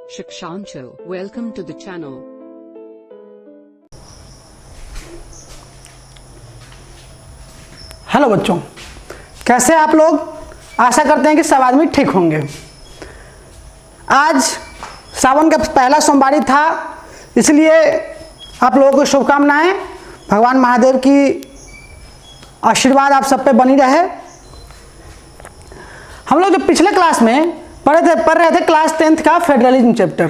Shikshanshu, welcome to the channel. Hello बच्चों, कैसे आप लोग? आशा करते हैं कि सब आदमी ठीक होंगे। आज सावन का पहला सोमवारी था, इसलिए आप लोगों को शुभकामनाएं। भगवान महादेव की आशीर्वाद आप सब पे बनी रहे। हम लोग जो पिछले क्लास में पढ़ रहे थे क्लास 10th का फेडरलिज्म चैप्टर,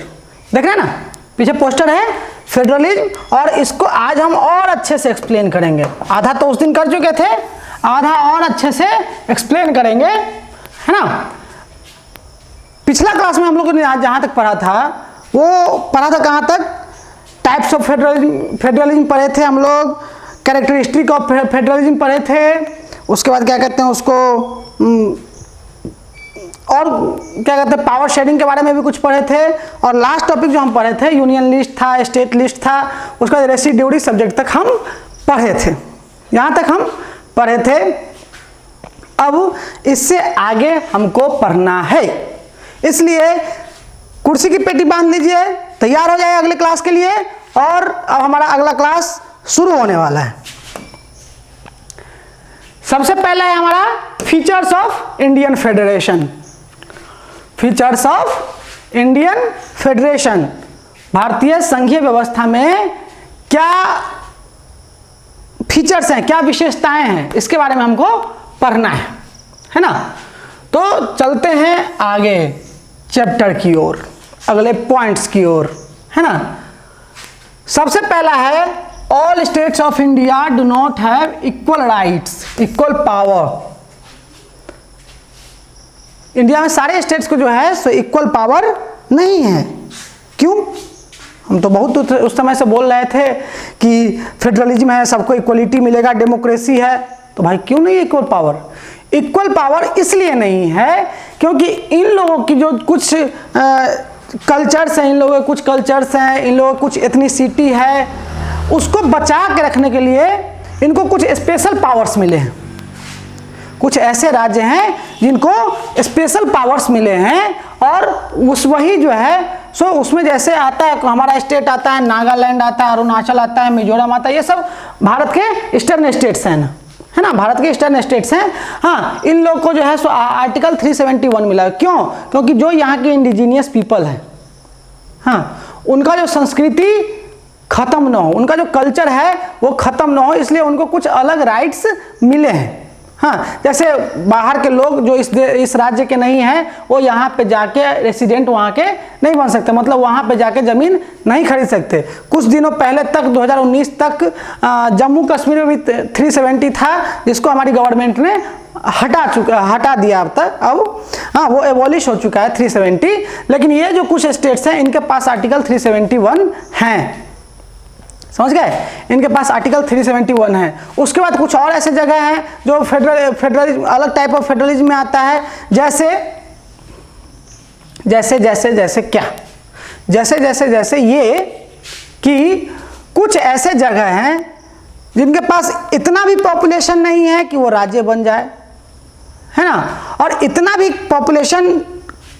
देख रहे हैं ना, पीछे पोस्टर है फेडरलिज्म, और इसको आज हम और अच्छे से एक्सप्लेन करेंगे। आधा तो उस दिन कर चुके थे, आधा और अच्छे से एक्सप्लेन करेंगे, है ना। पिछला क्लास में हम लोगों ने आज जहाँ तक पढ़ा था, वो पढ़ा था कहाँ तक? टाइप्स ऑफ फेडरलिज्म पढ़े थे हम लोग, कैरेक्टरिस्टिक ऑफ फेडरलिज्म पढ़े थे, उसके बाद क्या कहते हैं उसको, और क्या कहते हैं पावर शेयरिंग के बारे में भी कुछ पढ़े थे, और लास्ट टॉपिक जो हम पढ़े थे यूनियन लिस्ट था, स्टेट लिस्ट था, उसका रेसिड्यूरी सब्जेक्ट तक हम पढ़े थे। यहाँ तक हम पढ़े थे। अब इससे आगे हमको पढ़ना है, इसलिए कुर्सी की पेटी बांध लीजिए, तैयार हो जाए अगले क्लास के लिए। और अब हमारा अगला क्लास शुरू होने वाला है। सबसे पहला है हमारा features of Indian federation. Features of Indian federation, भारतीय संघीय व्यवस्था में क्या फीचर्स हैं, क्या विशेषताएं हैं, इसके बारे में हमको पढ़ना है ना। तो चलते हैं आगे चैप्टर की ओर, अगले पॉइंट्स की ओर, है ना। सबसे पहला है all states of India do not have equal rights, equal power. India में सारे स्टेट्स को जो है सो इक्वल पावर नहीं है। क्यों? हम तो बहुत उस समय से बोल रहे थे कि फेडरलिज्म है, सबको इक्वलिटी मिलेगा, डेमोक्रेसी है, तो भाई क्यों नहीं इक्वल पावर? इक्वल पावर इसलिए नहीं है क्योंकि इन लोगों की जो कुछ कल्चर्स हैं, इन लोगों के कुछ कल्चर्स हैं, इन लोगों की कुछ एथनिसिटी है, उसको बचा के रखने के लिए इनको कुछ स्पेशल पावर्स मिले हैं। कुछ ऐसे राज्य हैं जिनको स्पेशल पावर्स मिले हैं, और उस वही जो है सो उसमें जैसे आता है हमारा स्टेट आता है, नागालैंड आता है, अरुणाचल आता है, मिजोरम आता है, ये सब भारत के ईस्टर्न स्टेट्स हैं ना, है ना, भारत के ईस्टर्न स्टेट्स हैं। हाँ, इन लोग को जो है सो आर्टिकल 371 मिला। क्यों? क्योंकि जो यहाँ के इंडिजीनियस पीपल है, हाँ, उनका जो संस्कृति खत्म ना हो, उनका जो कल्चर है वो खत्म ना हो, इसलिए उनको कुछ अलग राइट्स मिले हैं। हाँ, जैसे बाहर के लोग जो इस राज्य के नहीं हैं, वो यहाँ पे जाके रेसिडेंट वहाँ के नहीं बन सकते, मतलब वहाँ पे जाके ज़मीन नहीं खरीद सकते। कुछ दिनों पहले तक 2019 तक जम्मू कश्मीर में भी 370 था, जिसको हमारी गवर्नमेंट ने हटा दिया अब तक। अब हाँ, वो एबॉलिश हो चुका है 370, लेकिन ये जो कुछ स्टेट्स हैं इनके पास आर्टिकल 371 हैं, समझ गए, इनके पास आर्टिकल 371 है। उसके बाद कुछ और ऐसे जगह हैं जो फेडरलिज्म अलग टाइप ऑफ फेडरलिज्म में आता है, जैसे ये कि कुछ ऐसे जगह हैं जिनके पास इतना भी पॉपुलेशन नहीं है कि वो राज्य बन जाए, है ना, और इतना भी पॉपुलेशन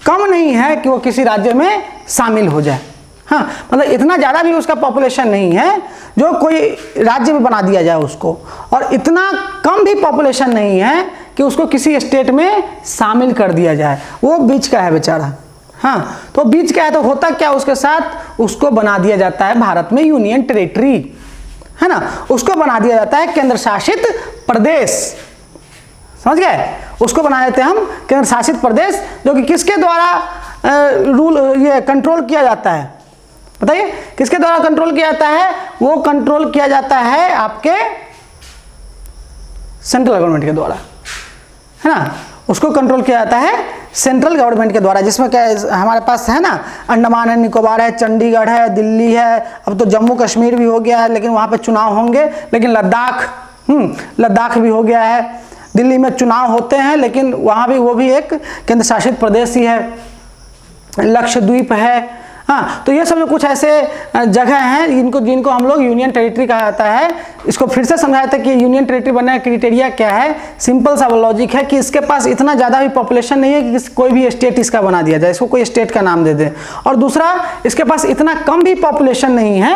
कम नहीं है कि वो किसी राज्य में शामिल हो जाए। हाँ, मतलब इतना ज़्यादा भी उसका पॉपुलेशन नहीं है जो कोई राज्य में बना दिया जाए उसको, और इतना कम भी पॉपुलेशन नहीं है कि उसको किसी स्टेट में शामिल कर दिया जाए। वो बीच का है बेचारा। हाँ, तो बीच का है, तो होता क्या उसके साथ, उसको बना दिया जाता है भारत में यूनियन टेरिटरी, है ना, उसको बना दिया जाता है केंद्र शासित प्रदेश, समझ गए, उसको बना देते हैं हम केंद्र शासित प्रदेश, जो कि किसके द्वारा ये कंट्रोल किया जाता है? बताइए, किसके द्वारा कंट्रोल किया जाता है? वो कंट्रोल किया जाता है आपके सेंट्रल गवर्नमेंट के द्वारा, है ना, उसको कंट्रोल किया जाता है सेंट्रल गवर्नमेंट के द्वारा, जिसमें क्या हमारे पास है ना, अंडमान है, निकोबार है, चंडीगढ़ है, दिल्ली है, अब तो जम्मू कश्मीर भी हो गया है, लेकिन वहाँ पे चुनाव होंगे, लेकिन लद्दाख भी हो गया है। दिल्ली में चुनाव होते हैं, लेकिन वहाँ भी वो भी एक केंद्र शासित प्रदेश ही है। लक्षद्वीप है, हाँ, तो ये सब जो कुछ ऐसे जगह हैं जिनको हम लोग यूनियन टेरिटरी कहा जाता है। इसको फिर से समझाया था कि यूनियन टेरिटरी बनने का क्राइटेरिया क्या है। सिंपल सा लॉजिक है कि इसके पास इतना ज़्यादा भी पॉपुलेशन नहीं है कि कोई भी स्टेट इसका बना दिया जाए, इसको कोई स्टेट का नाम दे दे। और दूसरा, इसके पास इतना कम भी पॉपुलेशन नहीं है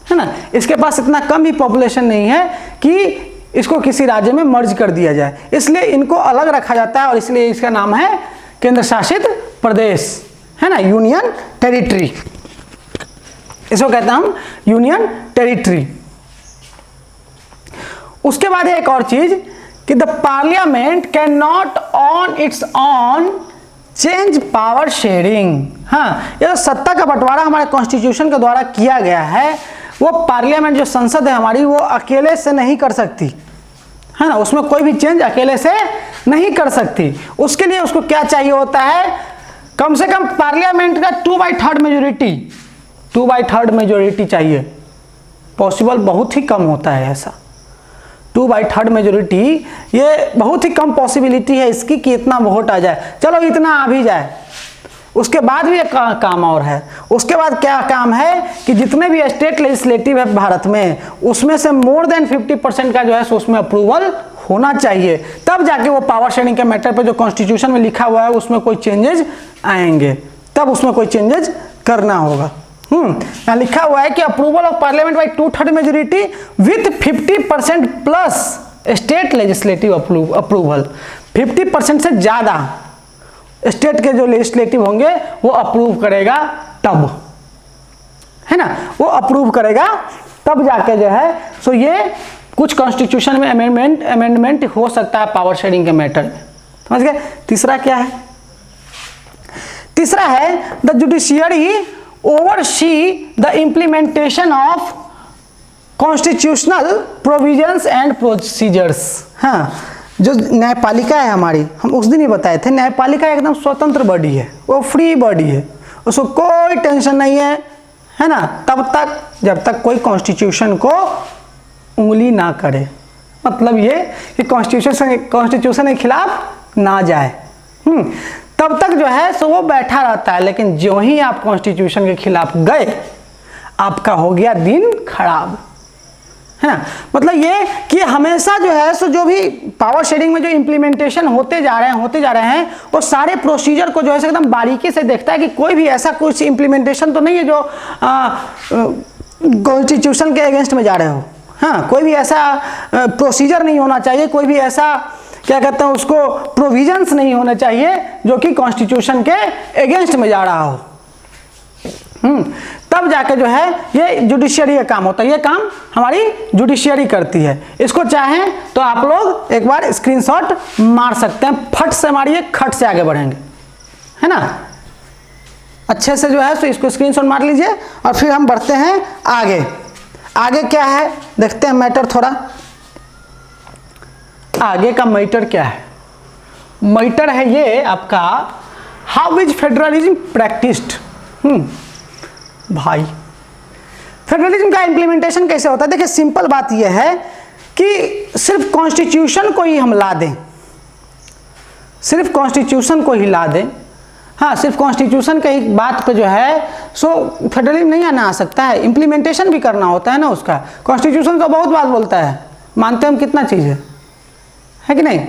ना, इसके पास इतना कम भी पॉपुलेशन नहीं है कि इसको किसी राज्य में मर्ज कर दिया जाए, इसलिए इनको अलग रखा जाता है और इसलिए इसका नाम है केंद्र शासित प्रदेश, है ना, यूनियन टेरिटरी। इसको कहते हैं हम यूनियन टेरिटरी। उसके बाद है एक और चीज कि the parliament can not on it's on change power sharing. हाँ, ये जो सत्ता का बंटवारा हमारे कॉन्स्टिट्यूशन के द्वारा किया गया है, वो पार्लियामेंट जो संसद है हमारी, वो अकेले से नहीं कर सकती, है ना, उसमें कोई भी चेंज अकेले से नहीं कर सकती। उसके लिए उसको क्या चाहिए होता है, कम से कम पार्लियामेंट का 2/3 मेजोरिटी, 2/3 मेजोरिटी चाहिए। पॉसिबल बहुत ही कम होता है ऐसा, 2/3 मेजोरिटी, ये बहुत ही कम पॉसिबिलिटी है इसकी कि इतना वोट आ जाए। चलो इतना आ भी जाए, उसके बाद भी एक काम और है। उसके बाद क्या काम है कि जितने भी स्टेट लेजिस्लेटिव है भारत में, उसमें से मोर देन 50% का जो है उसमें अप्रूवल होना चाहिए, तब जाके वो पावर शेयरिंग के मैटर पे जो कॉन्स्टिट्यूशन में लिखा हुआ है उसमें कोई चेंजेस आएंगे, तब उसमें कोई चेंजेस करना होगा। यहाँ लिखा हुआ है कि approval of parliament by 2/3 majority with 50% plus state legislative approval. 50% से ज्यादा स्टेट के जो लेजिस्लेटिव होंगे वो अप्रूव करेगा तब, है ना, वो अप्रूव करेगा तब जाके जो है सो ये कुछ कॉन्स्टिट्यूशन में अमेंडमेंट हो सकता है पावर शेयरिंग के मैटर में। समझ गए। तीसरा क्या है, तीसरा है the judiciary oversee the implementation of constitutional provisions and procedures. हाँ, जो न्यायपालिका है हमारी, हम उस दिन ही बताए थे, न्यायपालिका एकदम स्वतंत्र बॉडी है, वो फ्री बॉडी है, उसको कोई टेंशन नहीं है ना, तब तक जब तक कोई कॉन्स्टिट्यूशन को उंगली ना करे, मतलब ये कि कॉन्स्टिट्यूशन के खिलाफ ना जाए, तब तक जो है सो वो बैठा रहता है। लेकिन जो ही आप कॉन्स्टिट्यूशन के खिलाफ गए, आपका हो गया दिन खराब, है ना। मतलब ये कि हमेशा जो है सो जो भी पावर शेयरिंग में जो इम्प्लीमेंटेशन होते जा रहे हैं वो सारे प्रोसीजर को जो है एकदम बारीकी से देखता है कि कोई भी ऐसा कुछ इम्प्लीमेंटेशन तो नहीं है जो कॉन्स्टिट्यूशन के अगेंस्ट में जा रहे हो। हाँ, कोई भी ऐसा प्रोसीजर नहीं होना चाहिए, कोई भी ऐसा क्या कहते हैं उसको प्रोविजंस नहीं होने चाहिए जो कि कॉन्स्टिट्यूशन के अगेंस्ट में जा रहा हो। तब जाके जो है ये जुडिशियरी का काम होता है, ये काम हमारी जुडिशियरी करती है। इसको चाहें तो आप लोग एक बार स्क्रीनशॉट मार सकते हैं, फट से मारिए, खट से आगे बढ़ेंगे, है ना। अच्छे से जो है तो इसको स्क्रीनशॉट मार लीजिए और फिर हम बढ़ते हैं आगे। आगे क्या है देखते हैं मैटर थोड़ा। आगे का मैटर क्या है, मैटर है ये आपका हाउ इज फेडरलिज्म प्रैक्टिस्ड। भाई फेडरलिज्म का इंप्लीमेंटेशन कैसे होता है, देखिए सिंपल बात यह है कि सिर्फ कॉन्स्टिट्यूशन को ही हम ला दें, सिर्फ कॉन्स्टिट्यूशन को ही ला दें। हाँ, सिर्फ कॉन्स्टिट्यूशन के ही बात पे जो है सो फेडरलिज्म नहीं आना आ सकता है, इंप्लीमेंटेशन भी करना होता है ना उसका। कॉन्स्टिट्यूशन तो बहुत बात बोलता है, मानते हम कितना चीज़ है कि नहीं।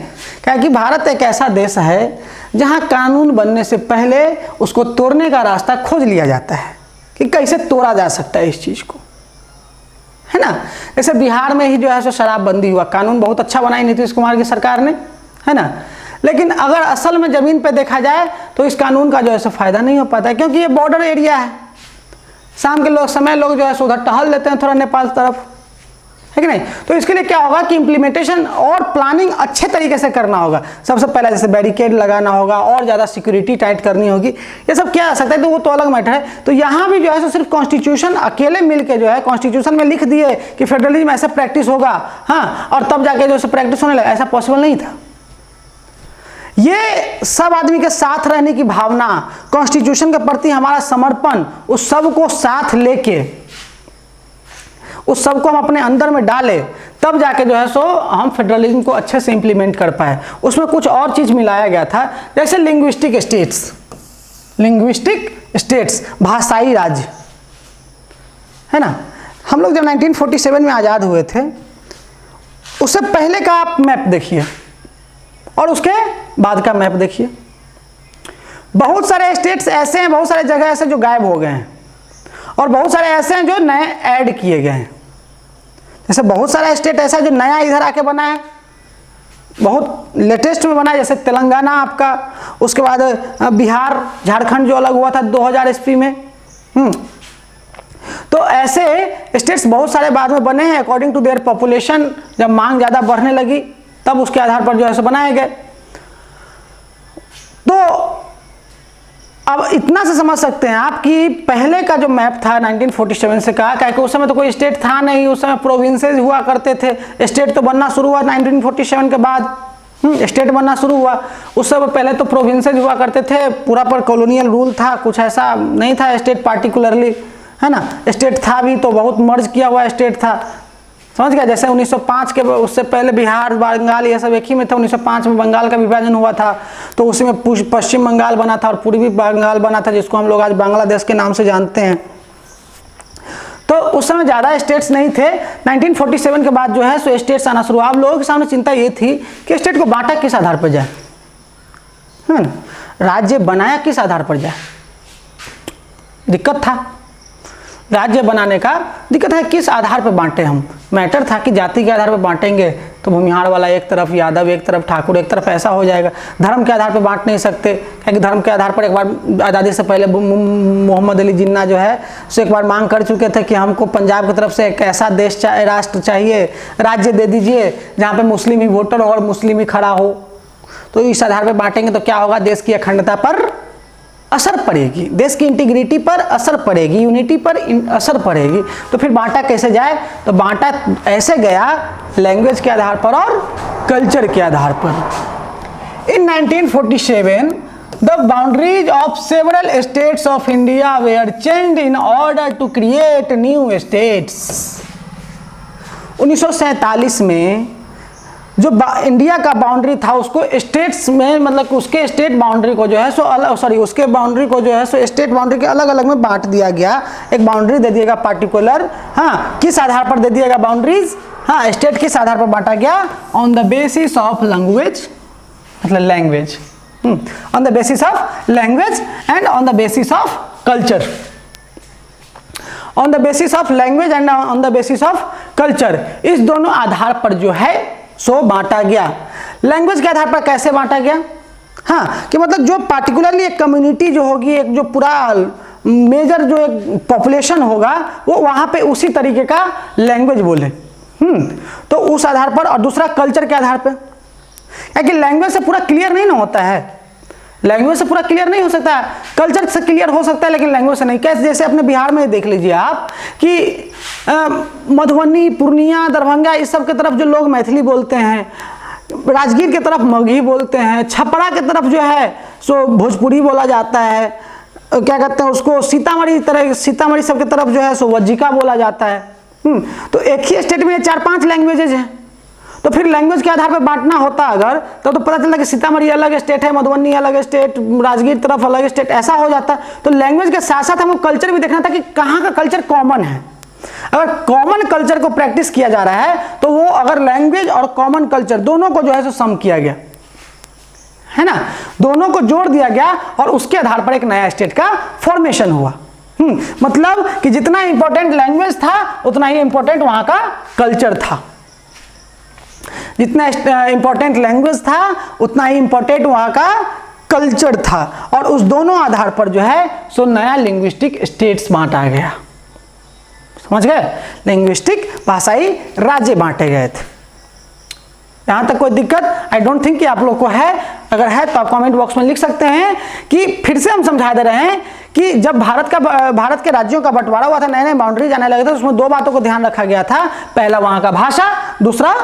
क्या कि भारत एक ऐसा देश है जहाँ कानून बनने से पहले उसको तोड़ने का रास्ता खोज लिया जाता है कि कैसे तोड़ा जा सकता है इस चीज़ को, है ना। जैसे बिहार में ही जो है सो शराबबंदी हुआ, कानून बहुत अच्छा बनाई नीतीश कुमार की सरकार ने, है ना। लेकिन अगर असल में ज़मीन पे देखा जाए तो इस कानून का जो है सो फायदा नहीं हो पाता है, क्योंकि ये बॉर्डर एरिया है। शाम के समय लोग जो है सो उधर टहल लेते हैं थोड़ा नेपाल तरफ, है कि नहीं। तो इसके लिए क्या होगा कि इंप्लीमेंटेशन और प्लानिंग अच्छे तरीके से करना होगा। सबसे पहले जैसे बैरिकेड लगाना होगा और ज़्यादा सिक्योरिटी टाइट करनी होगी, ये सब क्या आ सकता है, तो वो तो अलग मैटर है। तो यहाँ भी जो है सिर्फ कॉन्स्टिट्यूशन अकेले मिलके जो है कॉन्स्टिट्यूशन में लिख दिए कि फेडरलिज्म ऐसा प्रैक्टिस होगा, हाँ, और तब जाके जो प्रैक्टिस होने लगा, ऐसा पॉसिबल नहीं था। ये सब आदमी के साथ रहने की भावना, कॉन्स्टिट्यूशन के प्रति हमारा समर्पण, उस सब को साथ लेके उस सब को हम अपने अंदर में डाले, तब जाके जो है सो हम फेडरलिज्म को अच्छे से इंप्लीमेंट कर पाए। उसमें कुछ और चीज़ मिलाया गया था, जैसे लिंग्विस्टिक स्टेट्स। लिंग्विस्टिक स्टेट्स, भाषाई राज्य, है ना। हम लोग जब 1947 में आज़ाद हुए थे, उससे पहले का आप मैप देखिए और उसके बाद का मैप देखिए। बहुत सारे स्टेट्स ऐसे हैं, बहुत सारे जगह ऐसे जो गायब हो गए हैं, और बहुत सारे ऐसे हैं जो नए ऐड किए गए हैं। जैसे बहुत सारा स्टेट ऐसा है जो नया इधर आके बना है, बहुत लेटेस्ट में बना है, जैसे तेलंगाना आपका, उसके बाद बिहार, झारखंड जो अलग हुआ था 2000 ईस्वी में। तो ऐसे स्टेट्स बहुत सारे बाद में बने हैं अकॉर्डिंग टू देयर पॉपुलेशन। जब मांग ज़्यादा बढ़ने लगी तब उसके आधार पर जो है सो बनाए गए। तो अब इतना से समझ सकते हैं आप कि पहले का जो मैप था 1947 से का, क्या उस समय तो कोई स्टेट था नहीं, उस समय प्रोविंसेस हुआ करते थे। स्टेट तो बनना शुरू हुआ 1947 के बाद, स्टेट बनना शुरू हुआ। उस समय पहले तो प्रोविंसेस हुआ करते थे, पूरा पर कॉलोनियल रूल था, कुछ ऐसा नहीं था स्टेट पार्टिकुलरली, है ना। स्टेट था भी तो बहुत मर्ज किया हुआ स्टेट था, समझ गया। जैसे 1905 के उससे पहले बिहार, बंगाल ये सब एक ही में था। 1905 में बंगाल का विभाजन हुआ था, तो उसी में पश्चिम बंगाल बना था और पूर्वी बंगाल बना था, जिसको हम लोग आज बांग्लादेश के नाम से जानते हैं। तो उस समय ज़्यादा स्टेट्स नहीं थे। 1947 के बाद जो है सो स्टेट्स आना शुरू हुआ। अब लोगों के सामने चिंता ये थी कि स्टेट को बांटा किस आधार पर जाए, है ना, राज्य बनाया किस आधार पर जाए। दिक्कत था राज्य बनाने का, दिक्कत है किस आधार पर बांटे हम। मैटर था कि जाति के आधार पर बांटेंगे तो भूमिहार वाला एक तरफ, यादव एक तरफ, ठाकुर एक तरफ, ऐसा हो जाएगा। धर्म के आधार पर बांट नहीं सकते, क्योंकि धर्म के आधार पर एक बार आज़ादी से पहले मोहम्मद अली जिन्ना जो है सो एक बार मांग कर चुके थे कि हमको पंजाब की तरफ से एक ऐसा देश राष्ट्र चाहिए, राज्य दे दीजिए जहाँ पे मुस्लिम ही वोटर हो और मुस्लिम ही खड़ा हो। तो इस आधार पर बांटेंगे तो क्या होगा, देश की अखंडता पर असर पड़ेगी, देश की इंटीग्रिटी पर असर पड़ेगी, यूनिटी पर असर पड़ेगी। तो फिर बांटा कैसे जाए, तो बांटा ऐसे गया लैंग्वेज के आधार पर और कल्चर के आधार पर। In 1947 the boundaries of several states of India were changed in order to create new states. 1947 में जो इंडिया का बाउंड्री था उसको स्टेट्स में, मतलब उसके स्टेट बाउंड्री को जो है सो उसके बाउंड्री को जो है सो स्टेट बाउंड्री के अलग अलग में बांट दिया गया। एक बाउंड्री दे दिएगा पार्टिकुलर, हाँ, किस आधार पर दे दिएगा बाउंड्रीज, हाँ, स्टेट किस आधार पर बांटा गया, on the basis of language, मतलब language, on the basis of language and on the basis of culture, on the basis of language and on the basis of culture. इस दोनों आधार पर जो है सो बांटा गया। लैंग्वेज के आधार पर कैसे बांटा गया, हाँ, कि मतलब जो पार्टिकुलरली एक कम्युनिटी जो होगी, एक जो पूरा मेजर जो एक पॉपुलेशन होगा वो वहाँ पे उसी तरीके का लैंग्वेज बोले, तो उस आधार पर। और दूसरा कल्चर के आधार पर, क्योंकि लैंग्वेज से पूरा क्लियर नहीं ना होता है, लैंग्वेज से पूरा क्लियर नहीं हो सकता, कल्चर से क्लियर हो सकता है लेकिन लैंग्वेज से नहीं। कैसे, जैसे अपने बिहार में देख लीजिए आप कि मधुबनी, पूर्णिया, दरभंगा इस सब के तरफ जो लोग मैथिली बोलते हैं, राजगीर के तरफ मगही बोलते हैं, छपरा के तरफ जो है सो भोजपुरी बोला जाता है, क्या कहते हैं उसको, सीतामढ़ी सब के तरफ जो है सो वज्जिका बोला जाता है। तो एक ही स्टेट में 4-5 लैंग्वेजेज हैं। तो फिर लैंग्वेज के आधार पर बांटना होता अगर, तो पता चलता कि सीतामढ़ी अलग स्टेट है, मधुबनी अलग स्टेट, राजगीर तरफ अलग स्टेट, ऐसा हो जाता। तो लैंग्वेज के साथ साथ हमको कल्चर भी देखना था कि कहाँ का कल्चर कॉमन है। अगर कॉमन कल्चर को प्रैक्टिस किया जा रहा है तो वो अगर लैंग्वेज और कॉमन कल्चर दोनों को जो है सो सम किया गया, है ना, दोनों को जोड़ दिया गया और उसके आधार पर एक नया स्टेट का फॉर्मेशन हुआ। मतलब कि जितना इंपॉर्टेंट लैंग्वेज था उतना ही इंपॉर्टेंट वहां का कल्चर था, जितना इंपॉर्टेंट लैंग्वेज था उतना ही इंपॉर्टेंट वहां का कल्चर था। और उस दोनों आधार पर जो है सो नया लिंग्विस्टिक स्टेट्स बांटा गया, समझ गए, लिंग्विस्टिक भाषाई राज्य बांटे गए थे। यहां तक कोई दिक्कत आई डोंट थिंक कि आप लोग को है, अगर है तो आप कमेंट बॉक्स में लिख सकते हैं। कि फिर से हम समझा दे रहे हैं कि जब भारत के राज्यों का बंटवारा हुआ था, नए नए बाउंड्री जाने लगे थे, उसमें 2 बातों को ध्यान रखा गया था। पहला वहां का भाषा, दूसरा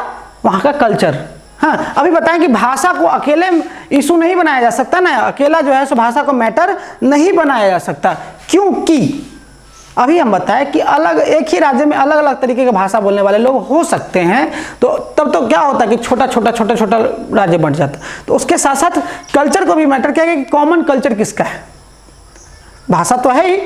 वहां का कल्चर। हाँ, अभी बताएं कि भाषा को अकेले इशू नहीं बनाया जा सकता ना, अकेला जो है सो भाषा को मैटर नहीं बनाया जा सकता, क्योंकि अभी हम बताएं कि अलग एक ही राज्य में अलग अलग तरीके की भाषा बोलने वाले लोग हो सकते हैं। तो तब तो क्या होता है कि छोटा छोटा राज्य बन जाता। तो उसके साथ साथ कल्चर को भी मैटर किया गया कि कॉमन कल्चर किसका भाषा तो है ही,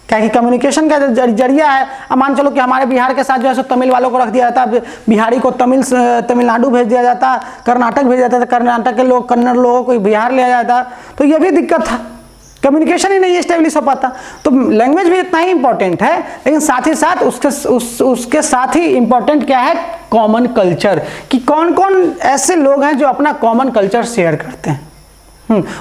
क्या कि कम्युनिकेशन का जरिया है। अब मान चलो कि हमारे बिहार के साथ जो है सो तमिल वालों को रख दिया जाता, बिहारी को तमिलनाडु भेज दिया जाता, कर्नाटक भेज दिया जाता, कर्नाटक के लोग कन्नड़ लोगों को बिहार ले जाता, तो ये भी दिक्कत था, कम्युनिकेशन ही नहीं एस्टेब्लिश हो पाता। तो लैंग्वेज भी इतना ही इंपॉर्टेंट है, लेकिन साथ ही साथ उसके साथ ही इंपॉर्टेंट क्या है, कॉमन कल्चर, कि कौन कौन ऐसे लोग हैं जो अपना कॉमन कल्चर शेयर करते हैं।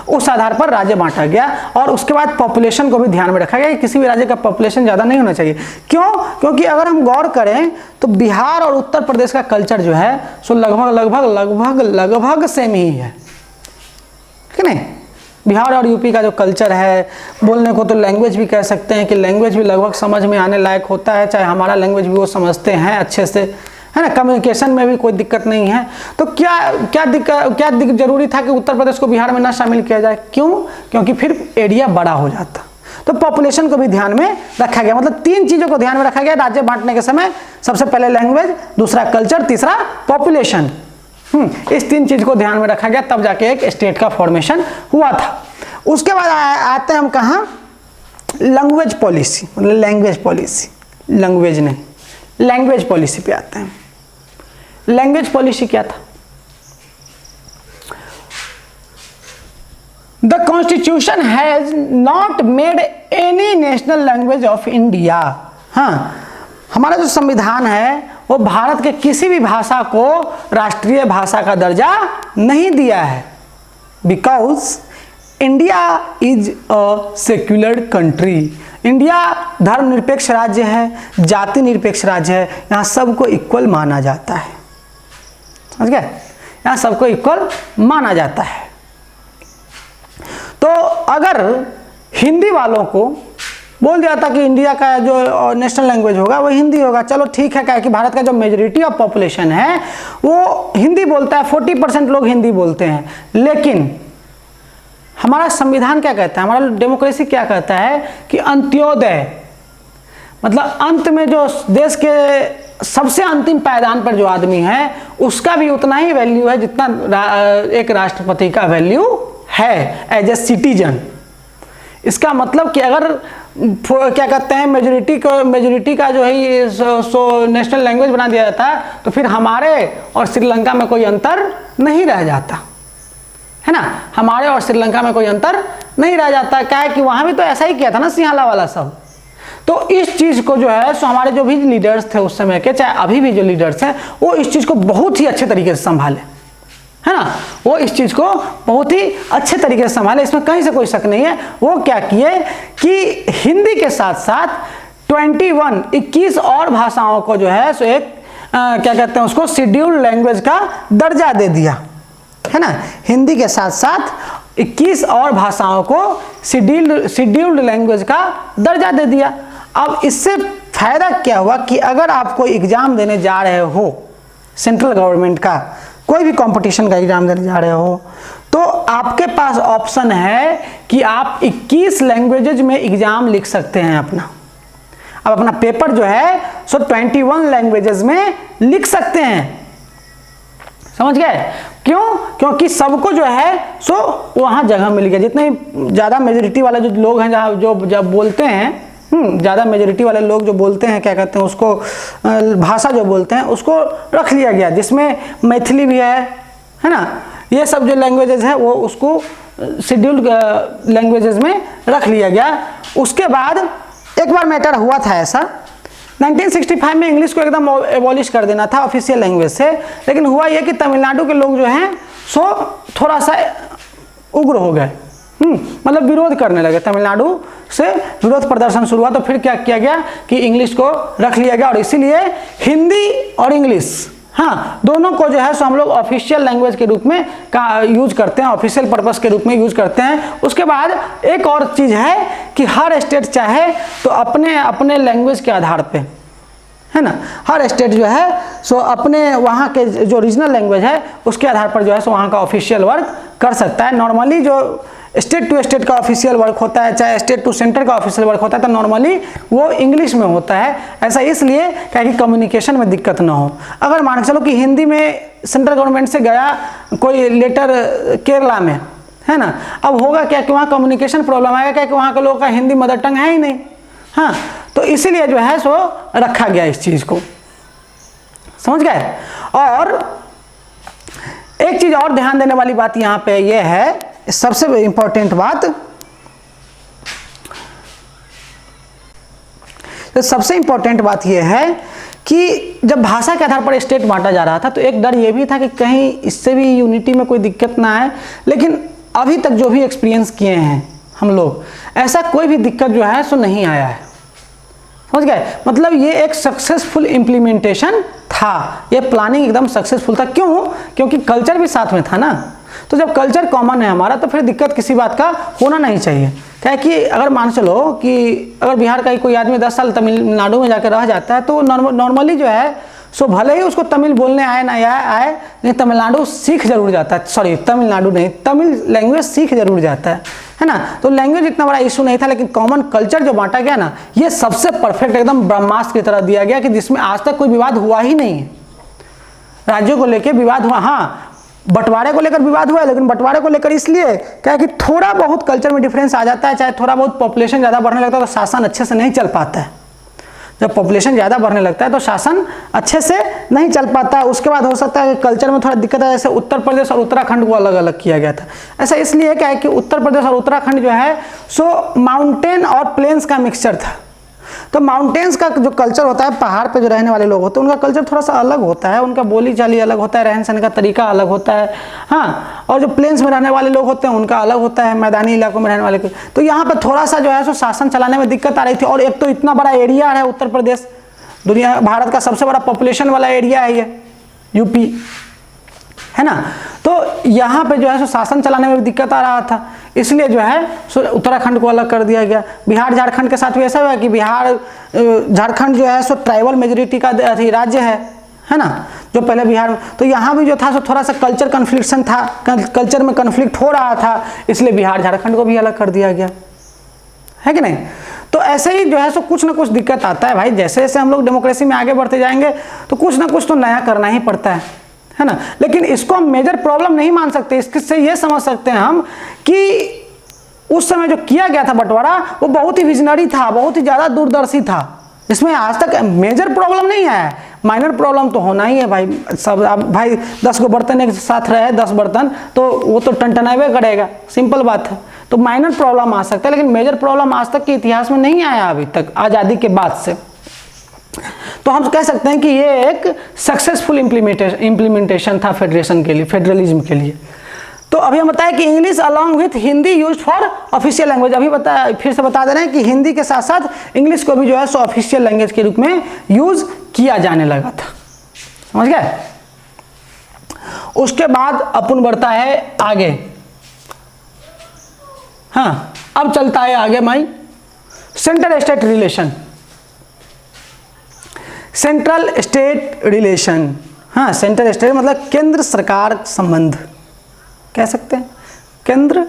उस आधार पर राज्य बांटा गया, और उसके बाद पॉपुलेशन को भी ध्यान में रखा गया कि किसी भी राज्य का पॉपुलेशन ज़्यादा नहीं होना चाहिए। क्यों? क्योंकि अगर हम गौर करें तो बिहार और उत्तर प्रदेश का कल्चर जो है सो लगभग लगभग लगभग लगभग सेम ही है कि नहीं। बिहार और यूपी का जो कल्चर है, बोलने को तो लैंग्वेज भी कह सकते हैं कि लैंग्वेज भी लगभग समझ में आने लायक होता है, चाहे हमारा लैंग्वेज भी वो समझते हैं अच्छे से, है ना। कम्युनिकेशन में भी कोई दिक्कत नहीं है। तो क्या जरूरी था कि उत्तर प्रदेश को बिहार में ना शामिल किया जाए? क्यों? क्योंकि फिर एरिया बड़ा हो जाता। तो पॉपुलेशन को भी ध्यान में रखा गया, मतलब 3 चीजों को ध्यान में रखा गया राज्य बांटने के समय। सबसे पहले लैंग्वेज, दूसरा कल्चर, तीसरा पॉपुलेशन। इस 3 चीज को ध्यान में रखा गया, तब जाके एक स्टेट का फॉर्मेशन हुआ था। उसके बाद आते हैं हम कहाँ, लैंग्वेज पॉलिसी, मतलब लैंग्वेज पॉलिसी, लैंग्वेज नहीं, लैंग्वेज पॉलिसी पे आते हैं। लैंग्वेज पॉलिसी क्या था? The constitution has not made any national language of India. हाँ, हमारा जो संविधान है वो भारत के किसी भी भाषा को राष्ट्रीय भाषा का दर्जा नहीं दिया है, because India is a secular country. India धर्मनिरपेक्ष राज्य है, जाति निरपेक्ष राज्य है, यहाँ सबको इक्वल माना जाता है, समझ गए, यहाँ सबको इक्वल माना जाता है। तो अगर हिंदी वालों को बोल दिया था कि इंडिया का जो नेशनल लैंग्वेज होगा वो हिंदी होगा, चलो ठीक है, क्या कि भारत का जो मेजॉरिटी ऑफ पॉपुलेशन है वो हिंदी बोलता है, 40% लोग हिंदी बोलते हैं। लेकिन हमारा संविधान क्या कहता है, हमारा डेमोक्रेसी क्या कहता है कि अंत्योदय, मतलब अंत में जो देश के सबसे अंतिम पायदान पर जो आदमी है उसका भी उतना ही वैल्यू है जितना एक राष्ट्रपति का वैल्यू है एज ए सिटीजन। इसका मतलब कि अगर क्या कहते हैं मेजोरिटी का जो है सो नेशनल लैंग्वेज बना दिया जाता है तो फिर हमारे और श्रीलंका में कोई अंतर नहीं रह जाता, है ना। हमारे और श्रीलंका में कोई अंतर नहीं रह जाता, क्या है कि वहां भी तो ऐसा ही किया था ना सिंहाला वाला सब। तो इस चीज को जो है सो हमारे जो भी लीडर्स थे उस समय के, चाहे अभी भी जो लीडर्स हैं, वो इस चीज को बहुत ही अच्छे तरीके से संभाले, है ना। वो इस चीज को बहुत ही अच्छे तरीके से संभाले, इसमें कहीं से कोई शक नहीं है। वो क्या किए कि हिंदी के साथ साथ 21 और भाषाओं को जो है सो एक क्या कहते हैं उसको शेड्यूल्ड लैंग्वेज का दर्जा दे दिया, है ना। हिंदी के साथ साथ 21 और भाषाओं को शेड्यूल्ड लैंग्वेज का दर्जा दे दिया। अब इससे फायदा क्या हुआ कि अगर आप कोई एग्जाम देने जा रहे हो, सेंट्रल गवर्नमेंट का कोई भी कंपटीशन का एग्जाम देने जा रहे हो, तो आपके पास ऑप्शन है कि आप 21 लैंग्वेजेज में एग्जाम लिख सकते हैं अपना। अब अपना पेपर जो है सो 21 लैंग्वेजेस में लिख सकते हैं, समझ गए। क्यों? क्योंकि सबको जो है सो वहाँ जगह मिल गया। जितने ज़्यादा मेजोरिटी वाले जो लोग हैं जो जब बोलते हैं, ज़्यादा मेजोरिटी वाले लोग जो बोलते हैं, क्या कहते हैं उसको, भाषा जो बोलते हैं उसको रख लिया गया, जिसमें मैथिली भी है ना। ये सब जो लैंग्वेजेस है वो उसको शेड्यूल्ड लैंग्वेजेस में रख लिया गया। उसके बाद एक बार मैटर हुआ था ऐसा, 1965 में इंग्लिश को एकदम एबॉलिश कर देना था ऑफिशियल लैंग्वेज से, लेकिन हुआ यह कि तमिलनाडु के लोग जो हैं सो थोड़ा सा उग्र हो गए, मतलब विरोध करने लगे, तमिलनाडु से विरोध प्रदर्शन शुरू हुआ। तो फिर क्या किया गया कि इंग्लिश को रख लिया गया, और इसीलिए हिंदी और इंग्लिश, हाँ, दोनों को जो है सो हम लोग ऑफिशियल लैंग्वेज के रूप में का यूज करते हैं, ऑफिशियल पर्पस के रूप में यूज करते हैं। उसके बाद एक और चीज है कि हर स्टेट चाहे तो अपने अपने लैंग्वेज के आधार पे, है ना, हर स्टेट जो है सो अपने वहाँ के जो रीजनल लैंग्वेज है उसके आधार पर जो है सो वहाँ का ऑफिशियल वर्क कर सकता है। नॉर्मली जो स्टेट टू स्टेट का ऑफिशियल वर्क होता है, चाहे स्टेट टू सेंटर का ऑफिशियल वर्क होता है, तो नॉर्मली वो इंग्लिश में होता है। ऐसा इसलिए ताकि कम्युनिकेशन में दिक्कत ना हो। अगर मान चलो कि हिंदी में सेंट्रल गवर्नमेंट से गया कोई लेटर केरला में, है ना। अब होगा क्या कि वहाँ कम्युनिकेशन प्रॉब्लम आएगा क्या कि वहाँ के लोगों का हिंदी मदर टंग है ही नहीं, हाँ, तो इसीलिए जो है सो रखा गया इस चीज़ को, समझ गए। और एक चीज़ और ध्यान देने वाली बात यहाँ पे ये है, सबसे इम्पोर्टेंट बात, तो सबसे इम्पोर्टेंट बात यह है कि जब भाषा के आधार पर स्टेट बांटा जा रहा था तो एक डर ये भी था कि कहीं इससे भी यूनिटी में कोई दिक्कत ना आए, लेकिन अभी तक जो भी एक्सपीरियंस किए हैं हम लोग, ऐसा कोई भी दिक्कत जो है सो नहीं आया है, समझ गए। मतलब ये एक सक्सेसफुल इम्प्लीमेंटेशन था, ये प्लानिंग एकदम सक्सेसफुल था। क्यों? क्योंकि कल्चर भी साथ में था ना, तो जब कल्चर कॉमन है हमारा तो फिर दिक्कत किसी बात का होना नहीं चाहिए। क्या है कि अगर मान चलो कि अगर बिहार का ही कोई आदमी 10 साल तमिलनाडु में जाकर रह जाता है तो नॉर्मली जो है सो भले ही उसको तमिल बोलने आए ना आए, नहीं तमिलनाडु सीख जरूर जाता है, सॉरी तमिलनाडु नहीं, तमिल लैंग्वेज सीख जरूर जाता है ना। तो लैंग्वेज इतना बड़ा इशू नहीं था, लेकिन कॉमन कल्चर जो बांटा गया ना, ये सबसे परफेक्ट एकदम ब्रह्मास्त्र की तरह दिया गया कि जिसमें आज तक कोई विवाद हुआ ही नहीं है। राज्यों को लेकर विवाद हुआ, हाँ बंटवारे को लेकर विवाद हुआ है, लेकिन बंटवारे को लेकर इसलिए क्या है कि थोड़ा बहुत कल्चर में डिफरेंस आ जाता है, चाहे थोड़ा बहुत पॉपुलेशन ज़्यादा बढ़ने लगता है तो शासन अच्छे से नहीं चल पाता है। जब पॉपुलेशन ज़्यादा बढ़ने लगता है तो शासन अच्छे से नहीं चल पाता। उसके बाद हो सकता है कि कल्चर में थोड़ा दिक्कत है, जैसे उत्तर प्रदेश और उत्तराखंड को अलग अलग किया गया था। ऐसा इसलिए क्या है कि उत्तर प्रदेश और उत्तराखंड जो है सो माउंटेन और प्लेन्स का मिक्सचर था। तो माउंटेन्स का जो कल्चर होता है, पहाड़ पे जो रहने वाले लोग होते हैं, उनका कल्चर थोड़ा सा अलग होता है, उनका बोली चाली अलग होता है, रहन सहन का तरीका अलग होता है, हाँ। और जो प्लेन्स में रहने वाले लोग होते हैं उनका अलग होता है, मैदानी इलाकों में रहने वाले। तो यहाँ पे थोड़ा सा जो है सो शासन चलाने में दिक्कत आ रही थी। और एक तो इतना बड़ा एरिया है उत्तर प्रदेश, दुनिया भारत का सबसे बड़ा पॉपुलेशन वाला एरिया है ये यूपी, है ना। तो यहाँ पे जो है सो शासन चलाने में भी दिक्कत आ रहा था, इसलिए जो है सो उत्तराखंड को अलग कर दिया गया। बिहार झारखंड के साथ भी ऐसा हुआ कि बिहार झारखंड जो है सो ट्राइबल मेजोरिटी का राज्य है ना, जो पहले बिहार में। तो यहाँ भी जो था सो थोड़ा सा कल्चर कन्फ्लिक्शन था, कल्चर में कन्फ्लिक्ट हो रहा था, इसलिए बिहार झारखंड को भी अलग कर दिया गया, है कि नहीं। तो ऐसे ही जो है सो कुछ ना कुछ दिक्कत आता है भाई, जैसे जैसे हम लोग डेमोक्रेसी में आगे बढ़ते जाएंगे तो कुछ ना कुछ तो नया करना ही पड़ता है ना। लेकिन इसको हम मेजर प्रॉब्लम नहीं मान सकते। इससे ये समझ सकते हैं हम कि उस समय जो किया गया था बंटवारा वो बहुत ही विजनरी था, बहुत ही ज़्यादा दूरदर्शी था। इसमें आज तक मेजर प्रॉब्लम नहीं है, माइनर प्रॉब्लम तो होना ही है भाई। सब अब भाई 10 को बर्तन एक साथ रहे 10 बर्तन तो वो तो टनटनावे करेगा, सिंपल बात है। तो माइनर प्रॉब्लम आ सकता है, लेकिन मेजर प्रॉब्लम आज तक के इतिहास में नहीं आया अभी तक, आज़ादी के बाद से। तो हम कह सकते हैं कि ये एक सक्सेसफुल इम्प्लीमेंटेशन था फेडरेशन के लिए, फेडरलिज्म के लिए। तो अभी हम बताएं कि English along with Hindi used for official language. अभी फिर से बता दे रहे हैं कि हिंदी के साथ साथ इंग्लिश को भी जो है सो ऑफिशियल लैंग्वेज के रूप में यूज किया जाने लगा था, समझ गए। उसके बाद अपन बढ़ता है आगे, हाँ अब चलता है आगे my central state relation. Central state relation, हाँ सेंट्रल स्टेट मतलब केंद्र सरकार संबंध कह सकते हैं, केंद्र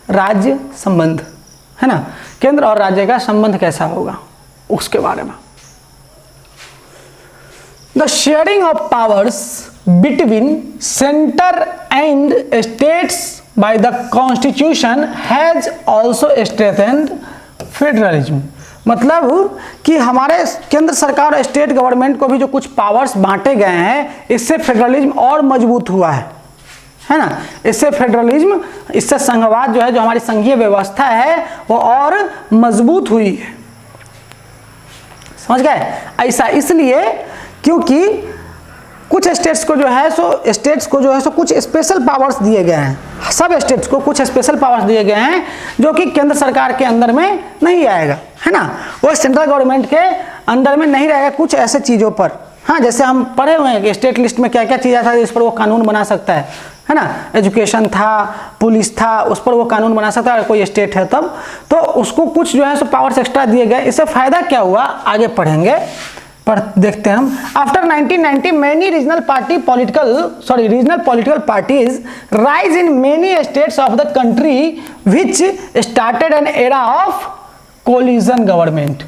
राज्य संबंध, है ना। केंद्र और राज्य का संबंध कैसा होगा उसके बारे में। The sharing of powers between centre and states by the constitution has also strengthened federalism. मतलब कि हमारे केंद्र सरकार और स्टेट गवर्नमेंट को भी जो कुछ पावर्स बांटे गए हैं, इससे फेडरलिज्म और मजबूत हुआ है ना। इससे फेडरलिज्म, इससे संघवाद जो है, जो हमारी संघीय व्यवस्था है वो और मजबूत हुई है, समझ गए। ऐसा इसलिए क्योंकि कुछ स्टेट्स को जो है सो कुछ स्पेशल पावर्स दिए गए हैं, सब स्टेट्स को कुछ स्पेशल पावर्स दिए गए हैं जो कि केंद्र सरकार के अंदर में नहीं आएगा, है ना। वो सेंट्रल गवर्नमेंट के अंदर में नहीं रहेगा कुछ ऐसे चीज़ों पर, हाँ। जैसे हम पढ़े हुए हैं कि स्टेट लिस्ट में क्या क्या चीज़ आता है इस पर वो कानून बना सकता है ना। एजुकेशन था, पुलिस था, उस पर वो कानून बना सकता है कोई स्टेट है तब। तो उसको कुछ जो है सो पावर्स एक्स्ट्रा दिए गए। इससे फायदा क्या हुआ आगे पढ़ेंगे, पर देखते हैं हम। After 1990 many regional political parties rise in many states of the country which started an era of collision government.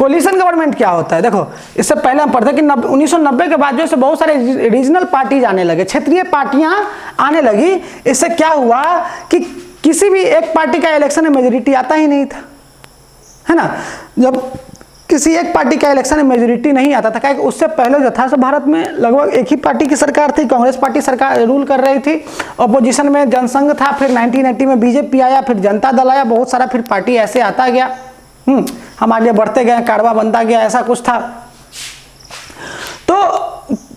Coalition government क्या होता है? देखो, इससे पहले हम पढ़ते कि 1990 के बाद जो है बहुत सारे रीजनल पार्टीज आने लगे, क्षेत्रीय पार्टियां आने लगी। इससे क्या हुआ कि किसी भी एक पार्टी का इलेक्शन में मेजोरिटी आता ही नहीं था, है ना। जब किसी एक पार्टी का इलेक्शन में मेजोरिटी नहीं आता था, क्या उससे पहले जो था सो भारत में लगभग एक ही पार्टी की सरकार थी, कांग्रेस पार्टी सरकार रूल कर रही थी। अपोजिशन में जनसंघ था, फिर 1980 में बीजेपी आया, फिर जनता दल आया, बहुत सारा फिर पार्टी ऐसे आता गया, हम आगे बढ़ते गए, कारवा बनता गया, ऐसा कुछ था। तो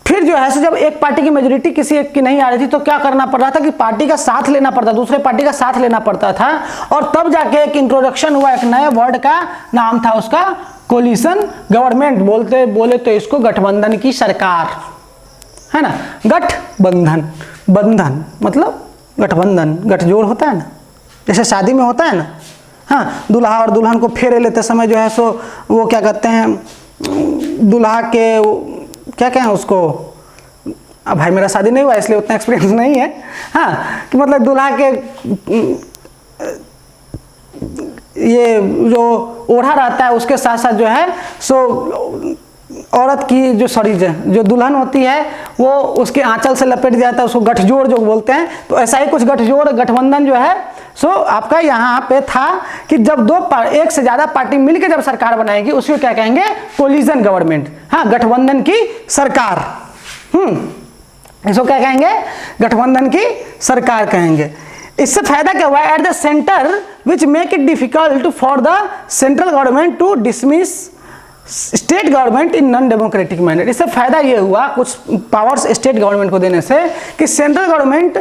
फिर जो है जब एक पार्टी की मेजोरिटी किसी एक की नहीं आ रही थी तो क्या करना पड़ रहा था कि पार्टी का साथ लेना पड़ता, दूसरे पार्टी का साथ लेना पड़ता था। और तब जाके एक इंट्रोडक्शन हुआ एक नए वर्ड का, नाम था उसका कोलिशन गवर्नमेंट। बोले तो इसको गठबंधन की सरकार, है ना। गठबंधन, बंधन मतलब गठबंधन, गठजोड़ होता है ना, जैसे शादी में होता है ना। हाँ, दूल्हा और दुल्हन को फेरे लेते समय जो है सो वो क्या कहते हैं, दूल्हा के क्या कहें उसको, अब भाई मेरा शादी नहीं हुआ इसलिए उतना एक्सपीरियंस नहीं है। हाँ, कि मतलब दूल्हा के ये जो ओढ़ा रहता है उसके साथ साथ जो है सो औरत की जो दुल्हन होती है वो उसके आंचल से लपेट जाता है, उसको गठजोड़ जो बोलते हैं। तो ऐसा ही कुछ गठजोड़ गठबंधन जो है सो आपका यहाँ पे था कि जब एक से ज्यादा पार्टी मिलकर जब सरकार बनाएगी उसको क्या कहेंगे, कोलिशन गवर्नमेंट। हाँ, गठबंधन की सरकार, इसको क्या कहेंगे, गठबंधन की सरकार कहेंगे। इससे फायदा क्या हुआ, at the centre which make it difficult for the central government to dismiss state government in non democratic manner. इससे फायदा ये हुआ कुछ पावर्स स्टेट गवर्नमेंट को देने से कि सेंट्रल गवर्नमेंट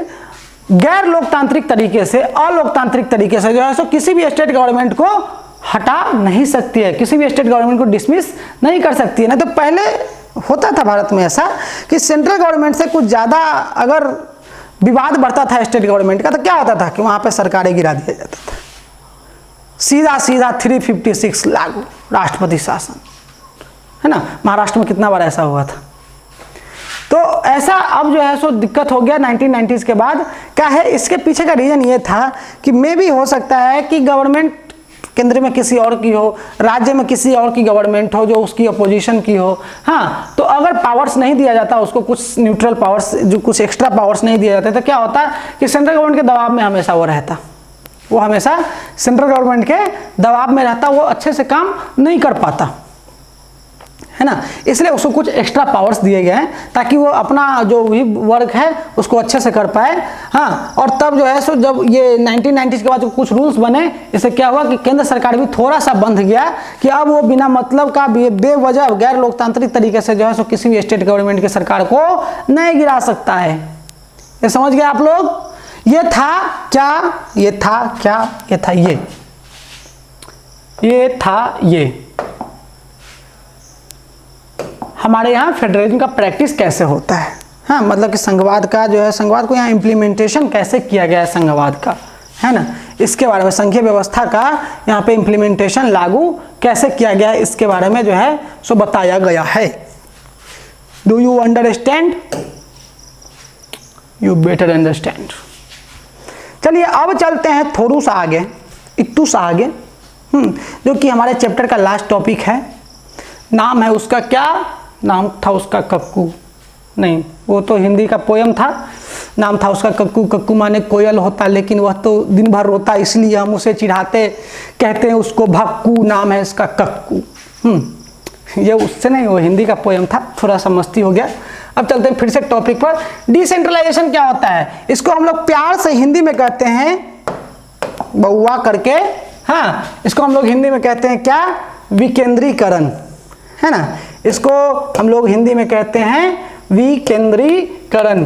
गैर लोकतांत्रिक तरीके से, अलोकतांत्रिक तरीके से जो है सो किसी भी स्टेट गवर्नमेंट को हटा नहीं सकती है, किसी भी स्टेट गवर्नमेंट को डिसमिस नहीं कर सकती है। नहीं तो पहले होता था भारत में ऐसा कि सेंट्रल गवर्नमेंट से कुछ ज़्यादा अगर विवाद बढ़ता था स्टेट गवर्नमेंट का तो क्या होता था कि वहाँ पे सरकारें गिरा दिया जाता था, सीधा 356 लागू राष्ट्रपति शासन, है ना। महाराष्ट्र में कितना बार ऐसा हुआ था। तो ऐसा अब जो है सो दिक्कत हो गया 1990s के बाद। क्या है इसके पीछे का रीजन ये था कि मे भी हो सकता है कि गवर्नमेंट केंद्र में किसी और की हो, राज्य में किसी और की गवर्नमेंट हो जो उसकी अपोजिशन की हो। हाँ, तो अगर पावर्स नहीं दिया जाता उसको, कुछ न्यूट्रल पावर्स, जो कुछ एक्स्ट्रा पावर्स नहीं दिए जाते तो क्या होता कि सेंट्रल गवर्नमेंट के दबाव में हमेशा वो रहता, वो हमेशा सेंट्रल गवर्नमेंट के दबाव में रहता, वो अच्छे से काम नहीं कर पाता, है ना। इसलिए उसको कुछ एक्स्ट्रा पावर्स दिए गए हैं ताकि वो अपना जो भी वर्क है उसको अच्छे से कर पाए। हाँ, और तब जो है सो जब ये 1990s के बाद जो कुछ रूल्स बने, इससे क्या हुआ कि केंद्र सरकार भी थोड़ा सा बंध गया कि अब वो बिना मतलब का बेवजह गैर लोकतांत्रिक तरीके से जो है सो किसी भी स्टेट गवर्नमेंट की सरकार को नहीं गिरा सकता है। ये समझ गए आप लोग। ये था क्या, ये था क्या, ये था ये था ये। हमारे यहाँ फेडरलिज्म का प्रैक्टिस कैसे होता है, हाँ, मतलब कि संघवाद का जो है, संघवाद को यहाँ इम्प्लीमेंटेशन कैसे किया गया है संघवाद का, है ना, इसके बारे में, संघीय व्यवस्था का यहाँ पे इम्प्लीमेंटेशन लागू कैसे किया गया है इसके बारे में जो है सो बताया गया है। Do you understand? You better understand. चलिए अब चलते हैं थोड़ा सा आगे, इतू सा आगे, जो कि हमारे चैप्टर का लास्ट टॉपिक है। नाम है उसका क्या, नाम था उसका कक्कू, नहीं वो तो हिंदी का पोयम था। नाम था उसका कक्कू। कक्कू माने कोयल होता, लेकिन वह तो दिन भर रोता, इसलिए हम उसे चिढ़ाते, कहते हैं उसको भक्कू, नाम है इसका कक्कू। ये उससे नहीं, वो हिंदी का पोयम था, थोड़ा सा मस्ती हो गया। अब चलते हैं फिर से टॉपिक पर। डिसेंट्रलाइजेशन क्या होता है, इसको हम लोग प्यार से हिंदी में कहते हैं बउआ करके, हाँ, इसको हम लोग हिंदी में कहते हैं क्या, विकेंद्रीकरण, है ना। इसको हम लोग हिंदी में कहते हैं विकेंद्रीकरण।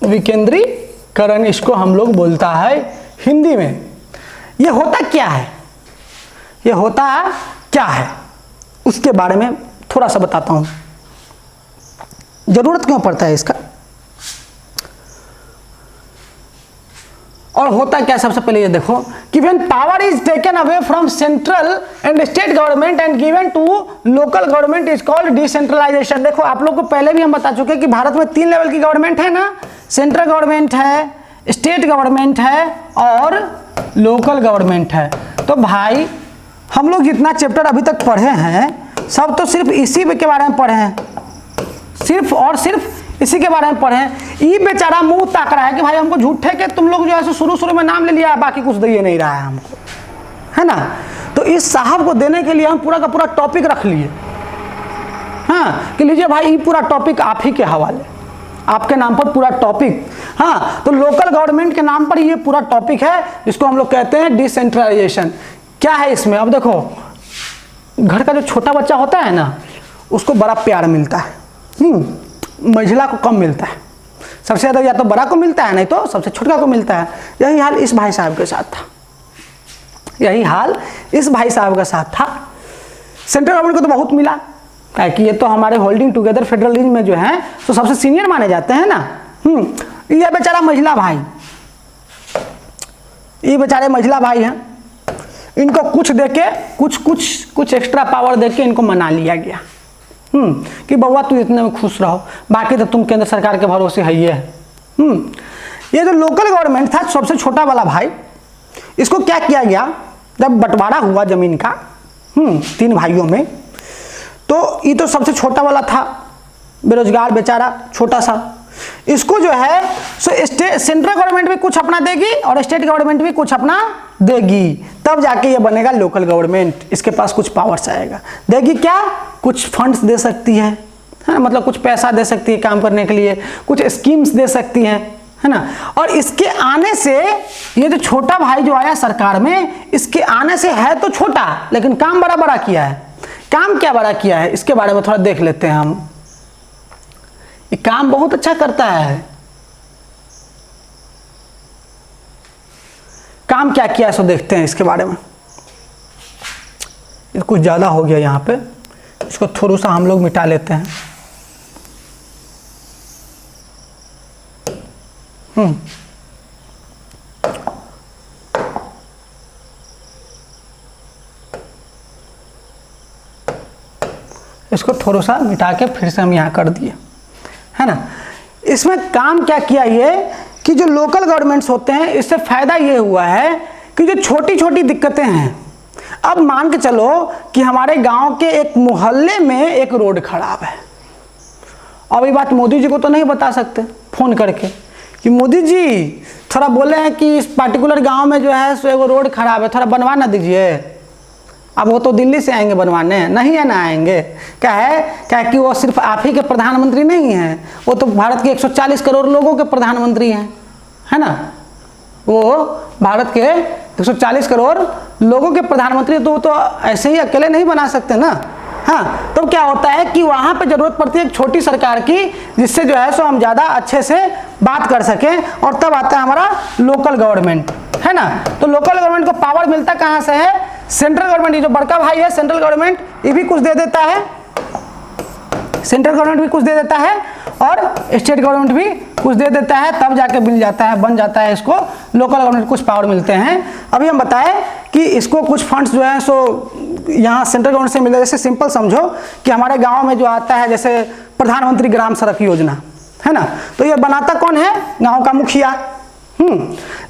विकेंद्रीकरण इसको हम लोग बोलता है हिंदी में। ये होता क्या है, ये होता क्या है उसके बारे में थोड़ा सा बताता हूं, जरूरत क्यों पड़ता है इसका और होता क्या। सबसे पहले ये देखो कि when power is taken away from central and state government and given to local government is called decentralisation. देखो आप लोग को पहले भी हम बता चुके कि भारत में 3 लेवल की गवर्नमेंट है ना, सेंट्रल गवर्नमेंट है, स्टेट गवर्नमेंट है और लोकल गवर्नमेंट है। तो भाई हम लोग जितना चैप्टर अभी तक पढ़े हैं सब तो सिर्फ इसी के बारे में पढ़े हैं, सिर्फ और सिर्फ इसी के बारे में पढ़े हैं। ये बेचारा मुंह ताक रहा है कि भाई हमको झूठे के तुम लोग जो है शुरू में नाम ले लिया, बाकी कुछ दे नहीं रहा है हमको, है ना। तो इस साहब को देने के लिए हम पूरा का पूरा टॉपिक रख लिए, हाँ, कि लीजिए भाई ये पूरा टॉपिक आप ही के हवाले, आपके नाम पर पूरा टॉपिक। हाँ, तो लोकल गवर्नमेंट के नाम पर ये पूरा टॉपिक है, जिसको हम लोग कहते हैं डिसेंट्रलाइजेशन। क्या है इसमें, अब देखो घर का जो छोटा बच्चा होता है ना उसको बड़ा प्यार मिलता है, महिला को कम मिलता है, सबसे ज़्यादा या तो बड़ा को मिलता है नहीं तो सबसे छोटा को मिलता है। यही हाल इस भाई साहब के साथ था, यही हाल इस भाई साहब के साथ था। सेंट्रल गवर्नमेंट को तो बहुत मिला, क्या कि ये तो हमारे होल्डिंग टुगेदर फेडरलिज्म में जो है तो सबसे सीनियर माने जाते हैं ना। ये बेचारा महिला भाई, ये बेचारे महिला भाई हैं, इनको कुछ देके कुछ एक्स्ट्रा पावर देके इनको मना लिया गया कि बउआ तू इतने में खुश रहो, बाकी तो तुम केंद्र सरकार के भरोसे है। ये जो लोकल गवर्नमेंट था सबसे छोटा वाला भाई, इसको क्या किया गया, जब बंटवारा हुआ जमीन का 3 भाइयों में, तो ये तो सबसे छोटा वाला था, बेरोजगार बेचारा छोटा सा, इसको जो है सो सेंट्रल गवर्नमेंट भी कुछ अपना देगी और स्टेट गवर्नमेंट भी कुछ अपना देगी, तब जाके ये बनेगा लोकल गवर्नमेंट। इसके पास कुछ पावर्स आएगा, देगी क्या, कुछ फंड्स दे सकती है मतलब कुछ पैसा दे सकती है काम करने के लिए, कुछ स्कीम्स दे सकती है, है ना। और इसके आने से ये जो छोटा भाई जो आया सरकार में, इसके आने से है तो छोटा लेकिन काम बड़ा बड़ा किया है। काम क्या बड़ा किया है इसके बारे में थोड़ा देख लेते हैं हम। ये काम बहुत अच्छा करता है। काम क्या किया सो देखते हैं इसके बारे में। ये कुछ ज्यादा हो गया यहाँ पे, इसको थोड़ा सा हम लोग मिटा लेते हैं। इसको थोड़ा सा मिटा के फिर से हम यहाँ कर दिए, है ना। इसमें काम क्या किया ये कि जो लोकल गवर्नमेंट्स होते हैं इससे फायदा ये हुआ है कि जो छोटी छोटी दिक्कतें हैं, अब मान के चलो कि हमारे गांव के एक मोहल्ले में एक रोड खराब है। अब ये बात मोदी जी को तो नहीं बता सकते फोन करके कि मोदी जी थोड़ा बोले हैं कि इस पार्टिकुलर गांव में जो है सो एगो रोड खराब है, थोड़ा बनवा ना दीजिए। अब वो तो दिल्ली से आएंगे बनवाने, नहीं है ना आएंगे, क्या है क्या कि वो सिर्फ आप ही के प्रधानमंत्री नहीं हैं, वो तो भारत के 140 करोड़ लोगों के प्रधानमंत्री हैं, है ना। वो भारत के 140 करोड़ लोगों के प्रधानमंत्री, तो वो तो ऐसे ही अकेले नहीं बना सकते ना। हाँ, तो क्या होता है कि वहाँ पे जरूरत पड़ती है एक छोटी सरकार की, जिससे जो है सो हम ज़्यादा अच्छे से बात कर सकें, और तब आता है हमारा लोकल गवर्नमेंट, है ना। तो लोकल गवर्नमेंट को पावर मिलता कहाँ से है, सेंट्रल गवर्नमेंट, ये जो बड़का भाई है सेंट्रल गवर्नमेंट, ये भी कुछ दे देता है, सेंट्रल गवर्नमेंट भी कुछ दे देता है और स्टेट गवर्नमेंट भी कुछ दे देता है, तब जाके मिल जाता है, बन जाता है इसको लोकल गवर्नमेंट कुछ पावर मिलते हैं। अभी हम बताएं कि इसको कुछ फंड्स जो है सो यहाँ सेंट्रल गवर्नमेंट से मिले। जैसे सिंपल समझो कि हमारे गांव में जो आता है जैसे प्रधानमंत्री ग्राम सड़क योजना, है ना, तो ये बनाता कौन है, गाँव का मुखिया।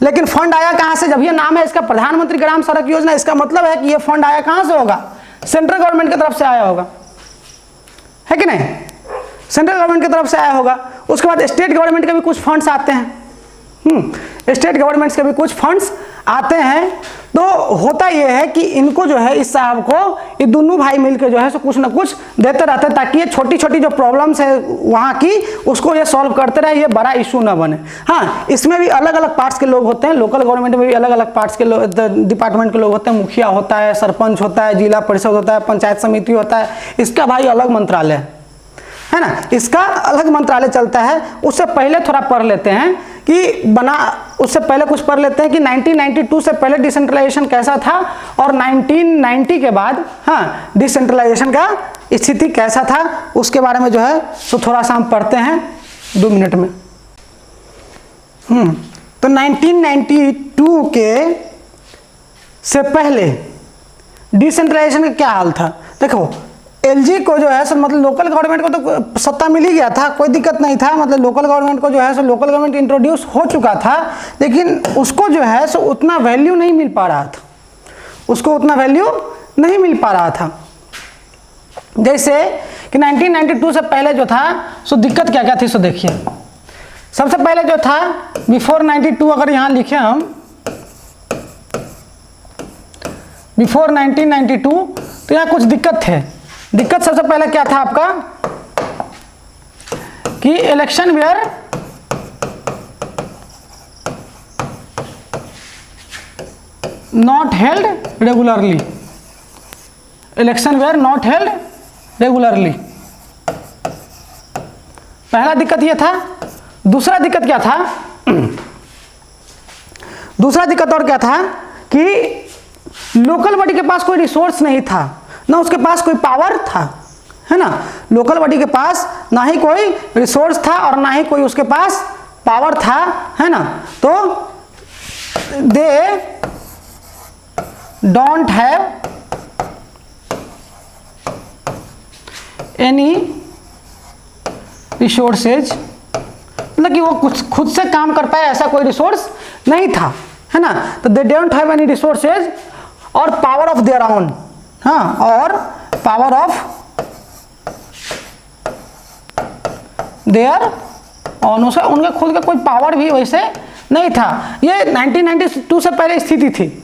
लेकिन फंड आया कहाँ से, जब ये नाम है इसका प्रधानमंत्री ग्राम सड़क योजना, इसका मतलब है कि ये फंड आया कहाँ से होगा, सेंट्रल गवर्नमेंट की तरफ से आया होगा, है कि नहीं, सेंट्रल गवर्नमेंट की तरफ से आया होगा। उसके बाद स्टेट गवर्नमेंट के भी कुछ फंड्स आते हैं, स्टेट गवर्नमेंट्स के भी कुछ फंड्स आते हैं। तो होता यह है कि इनको जो है इस साहब को ये दोनों भाई मिलकर जो है सो कुछ ना कुछ देते रहते हैं, ताकि ये छोटी छोटी जो प्रॉब्लम्स है वहाँ की उसको ये सॉल्व करते रहे, ये बड़ा इशू ना बने। हाँ, इसमें भी अलग अलग पार्ट्स के लोग होते हैं, लोकल गवर्नमेंट में भी अलग अलग पार्ट्स के डिपार्टमेंट के लोग होते हैं, मुखिया होता है, सरपंच होता है, जिला परिषद होता है, पंचायत समिति होता है, इसका भाई अलग मंत्रालय है ना, इसका अलग मंत्रालय चलता है। उससे पहले थोड़ा पढ़ लेते हैं कि उससे पहले कुछ पढ़ लेते हैं कि 1992 से पहले डिसेंट्रलाइजेशन कैसा था और 1990 के बाद हाँ डिसेंट्रलाइजेशन का स्थिति कैसा था, उसके बारे में जो है तो थोड़ा सा हम पढ़ते हैं 2 मिनट में। तो 1992 के से पहले डिसेंट्रलाइजेशन का क्या हाल था। देखो एलजी को जो है सो मतलब लोकल गवर्नमेंट को तो सत्ता मिल ही गया था, कोई दिक्कत नहीं था, मतलब लोकल गवर्नमेंट को जो है सो लोकल गवर्नमेंट इंट्रोड्यूस हो चुका था, लेकिन उसको जो है सो उतना वैल्यू नहीं मिल पा रहा था, उसको उतना वैल्यू नहीं मिल पा रहा था। जैसे कि 1992 से पहले जो था सो दिक्कत क्या क्या थी, सो देखिए। सबसे पहले जो था बिफोर 92, अगर यहाँ लिखे हम बिफोर 1992, तो यहाँ कुछ दिक्कत थे। दिक्कत सबसे पहले क्या था आपका कि election were not held regularly, election were not held regularly, पहला दिक्कत ये था। दूसरा दिक्कत क्या था, दूसरा दिक्कत और क्या था कि लोकल बॉडी के पास कोई रिसोर्स नहीं था, ना उसके पास कोई पावर था, है ना। लोकल बॉडी के पास ना ही कोई रिसोर्स था और ना ही कोई उसके पास पावर था, है ना। तो they don't have any resources, मतलब कि वो कुछ खुद से काम कर पाए ऐसा कोई रिसोर्स नहीं था, है ना। तो they don't have any resources और पावर ऑफ देयर ओन, हाँ, और पावर ऑफ देयर ओन, उनके खुद का कोई पावर भी वैसे नहीं था। ये 1992 से पहले स्थिति थी,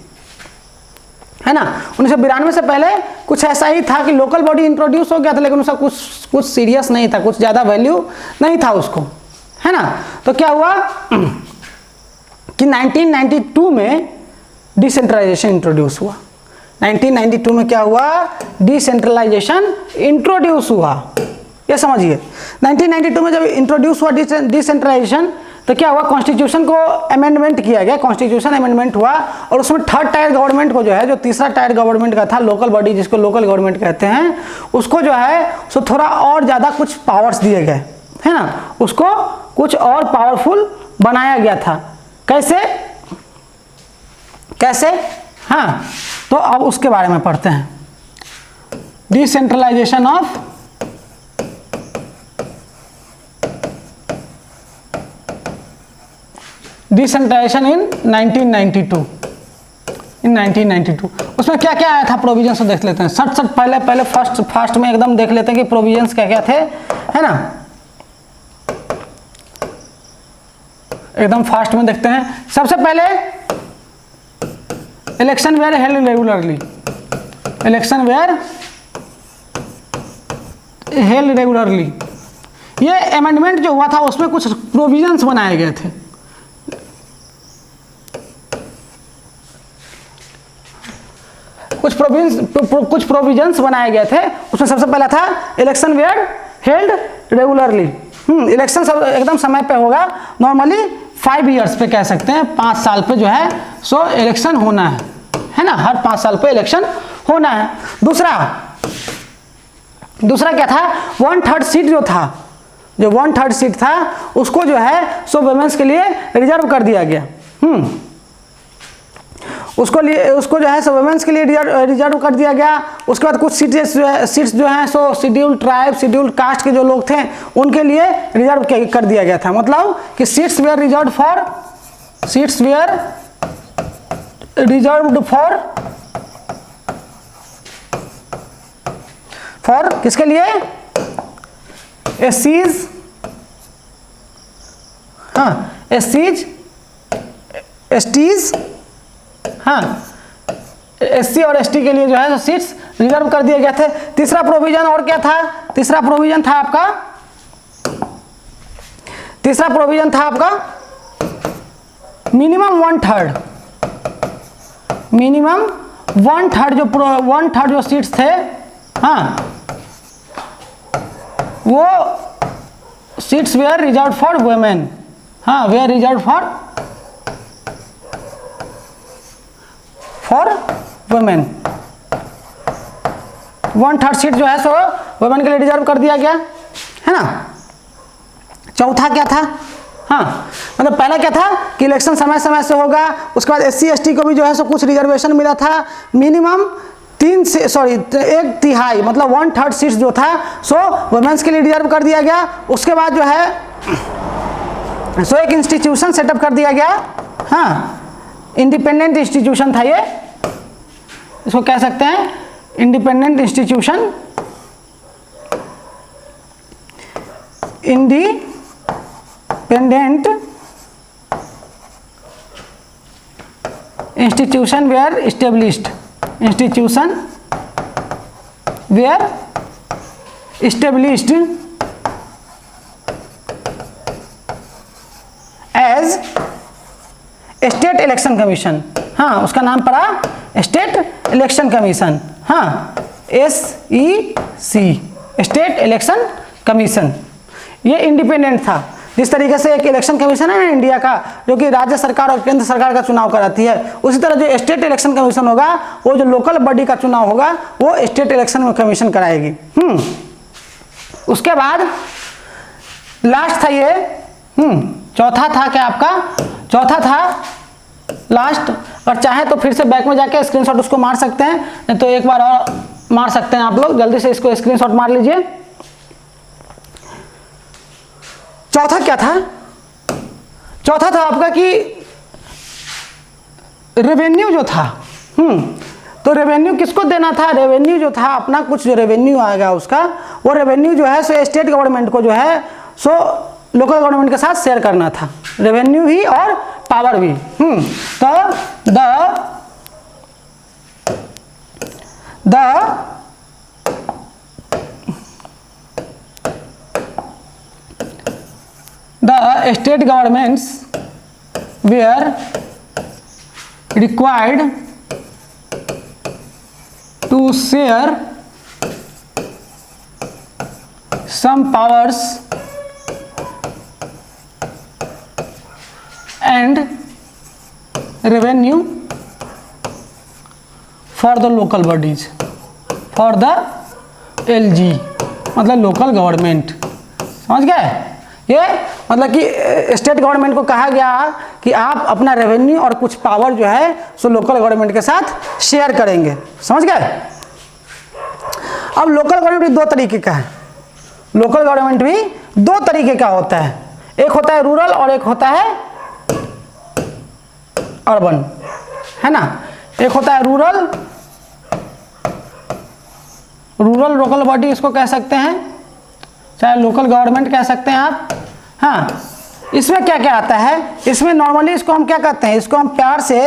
है ना। 1992 से पहले कुछ ऐसा ही था कि लोकल बॉडी इंट्रोड्यूस हो गया था, लेकिन उसका कुछ सीरियस नहीं था, कुछ ज़्यादा वैल्यू नहीं था उसको, है ना। तो क्या हुआ कि 1992 में डिसेंट्रलाइजेशन इंट्रोड्यूस हुआ। 1992 में क्या हुआ, डिसेंट्रलाइजेशन इंट्रोड्यूस हुआ, ये समझिए। 1992 में जब इंट्रोड्यूस हुआ डिसेंट्रलाइजेशन, तो क्या हुआ, कॉन्स्टिट्यूशन को अमेंडमेंट किया गया, कॉन्स्टिट्यूशन अमेंडमेंट हुआ और उसमें थर्ड टायर गवर्नमेंट को जो है, जो तीसरा टायर गवर्नमेंट का था, लोकल बॉडी जिसको लोकल गवर्नमेंट कहते हैं, उसको जो है सो थोड़ा और ज़्यादा कुछ पावर्स दिए गए, है ना। उसको कुछ और पावरफुल बनाया गया था। कैसे कैसे, हाँ, तो अब उसके बारे में पढ़ते हैं। डिसेंट्रलाइजेशन ऑफ डिसेंट्रलाइजेशन इन 1992 उसमें क्या क्या आया था प्रोविजंस देख लेते हैं। सट पहले फास्ट में एकदम देख लेते हैं कि प्रोविजंस क्या क्या थे, है ना। एकदम फास्ट में देखते हैं। सबसे पहले election where held regularly, election where held regularly, ये अमेंडमेंट जो हुआ था उसमें कुछ प्रोविजंस बनाए गए थे। कुछ प्रोविजंस बनाए गए थे। उसमें सबसे पहला था election where held regularly. Election सब एकदम समय पे होगा, नॉर्मली 5 ईयर्स पे कह सकते हैं, 5 साल पे जो है सो इलेक्शन होना है ना। हर 5 साल पे इलेक्शन होना है। दूसरा क्या था, 1/3 सीट जो था, जो 1/3 सीट था उसको जो है सो वुमेन्स के लिए रिजर्व कर दिया गया। उसको जो है सो वुमेन्स के लिए रिजर्व कर दिया गया। उसके बाद कुछ सीट्स जो हैं सो शेड्यूल्ड ट्राइब, शेड्यूल्ड कास्ट के जो लोग थे उनके लिए रिजर्व कर दिया गया था। मतलब कि सीट्स वेयर रिजर्व्ड फॉर किसके लिए, एससीज, हाँ, एससीज, एसटीज, हाँ, एससी और एसटी के लिए जो है सीट्स रिजर्व कर दिए गए थे। तीसरा प्रोविजन और क्या था, तीसरा प्रोविजन था आपका मिनिमम 1/3 जो सीट्स थे, हाँ, वो seats were reserve for women, हाँ, were reserve for women. 1/3 seat जो है सो वुमेन के लिए रिजर्व कर दिया गया, है ना। चौथा क्या था, हाँ, मतलब पहला क्या था कि इलेक्शन समय समय से होगा। उसके बाद एससी एसटी को भी जो है सो कुछ रिजर्वेशन मिला था। मिनिमम 1/3 मतलब 1/3 सीट्स जो था सो वुमेन्स के लिए रिजर्व कर दिया गया। उसके बाद जो है सो एक इंस्टीट्यूशन सेटअप कर दिया गया, हाँ, इंडिपेंडेंट इंस्टीट्यूशन था ये, इसको कह सकते हैं independent institution, independent institution were established, institution were established as state election commission. हाँ, उसका नाम पड़ा स्टेट इलेक्शन कमीशन। हाँ, SEC, स्टेट इलेक्शन कमीशन। ये इंडिपेंडेंट था। जिस तरीके से एक इलेक्शन कमीशन है ना इंडिया का, जो कि राज्य सरकार और केंद्र सरकार का चुनाव कराती है, उसी तरह जो स्टेट इलेक्शन कमीशन होगा, वो जो लोकल बॉडी का चुनाव होगा, वो स्टेट इलेक्शन कमीशन कराएगी। उसके बाद लास्ट था ये, चौथा था क्या आपका, चौथा था लास्ट। और चाहे तो फिर से बैक में जाके स्क्रीनशॉट उसको मार सकते हैं, नहीं तो एक बार और मार सकते हैं आप लोग। जल्दी से इसको स्क्रीनशॉट मार लीजिए। चौथा क्या था, चौथा था आपका कि रेवेन्यू जो था, तो रेवेन्यू किसको देना था, रेवेन्यू जो था अपना कुछ जो रेवेन्यू आएगा उसका, वो रेवेन्यू जो है सो स्टेट गवर्नमेंट को जो है सो लोकल गवर्नमेंट के साथ शेयर करना था, रेवेन्यू भी और पावर भी। तो the state governments were required to share some powers and revenue for the local bodies, for the LG, मतलब लोकल गवर्नमेंट। समझ गए? ये मतलब कि स्टेट गवर्नमेंट को कहा गया कि आप अपना रेवेन्यू और कुछ पावर जो है सो लोकल गवर्नमेंट के साथ शेयर करेंगे। समझ गए? अब लोकल गवर्नमेंट भी दो तरीके का है, लोकल गवर्नमेंट भी दो तरीके का होता है, एक होता है रूरल और एक होता है अर्बन, है ना। एक होता है रूरल लोकल बॉडी इसको कह सकते हैं, चाहे लोकल गवर्नमेंट कह सकते हैं आप। हाँ, इसमें क्या क्या आता है, इसमें नॉर्मली इसको हम क्या कहते हैं, इसको हम प्यार से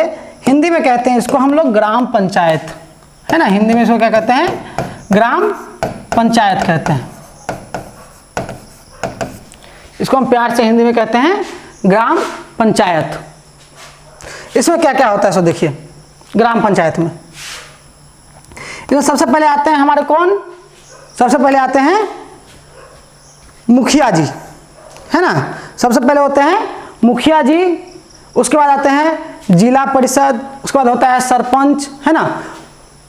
हिंदी में कहते हैं, इसको हम लोग ग्राम पंचायत, है ना, हिंदी में इसको क्या कहते हैं, ग्राम पंचायत कहते हैं। इसको हम प्यार से हिंदी में कहते हैं ग्राम पंचायत। इसमें क्या क्या होता है सो देखिए, ग्राम पंचायत में इसमें सबसे पहले आते हैं हमारे कौन, सबसे पहले आते हैं मुखिया जी, है ना, सबसे पहले होते हैं मुखिया जी, उसके बाद आते हैं जिला परिषद, उसके बाद होता है सरपंच, है ना।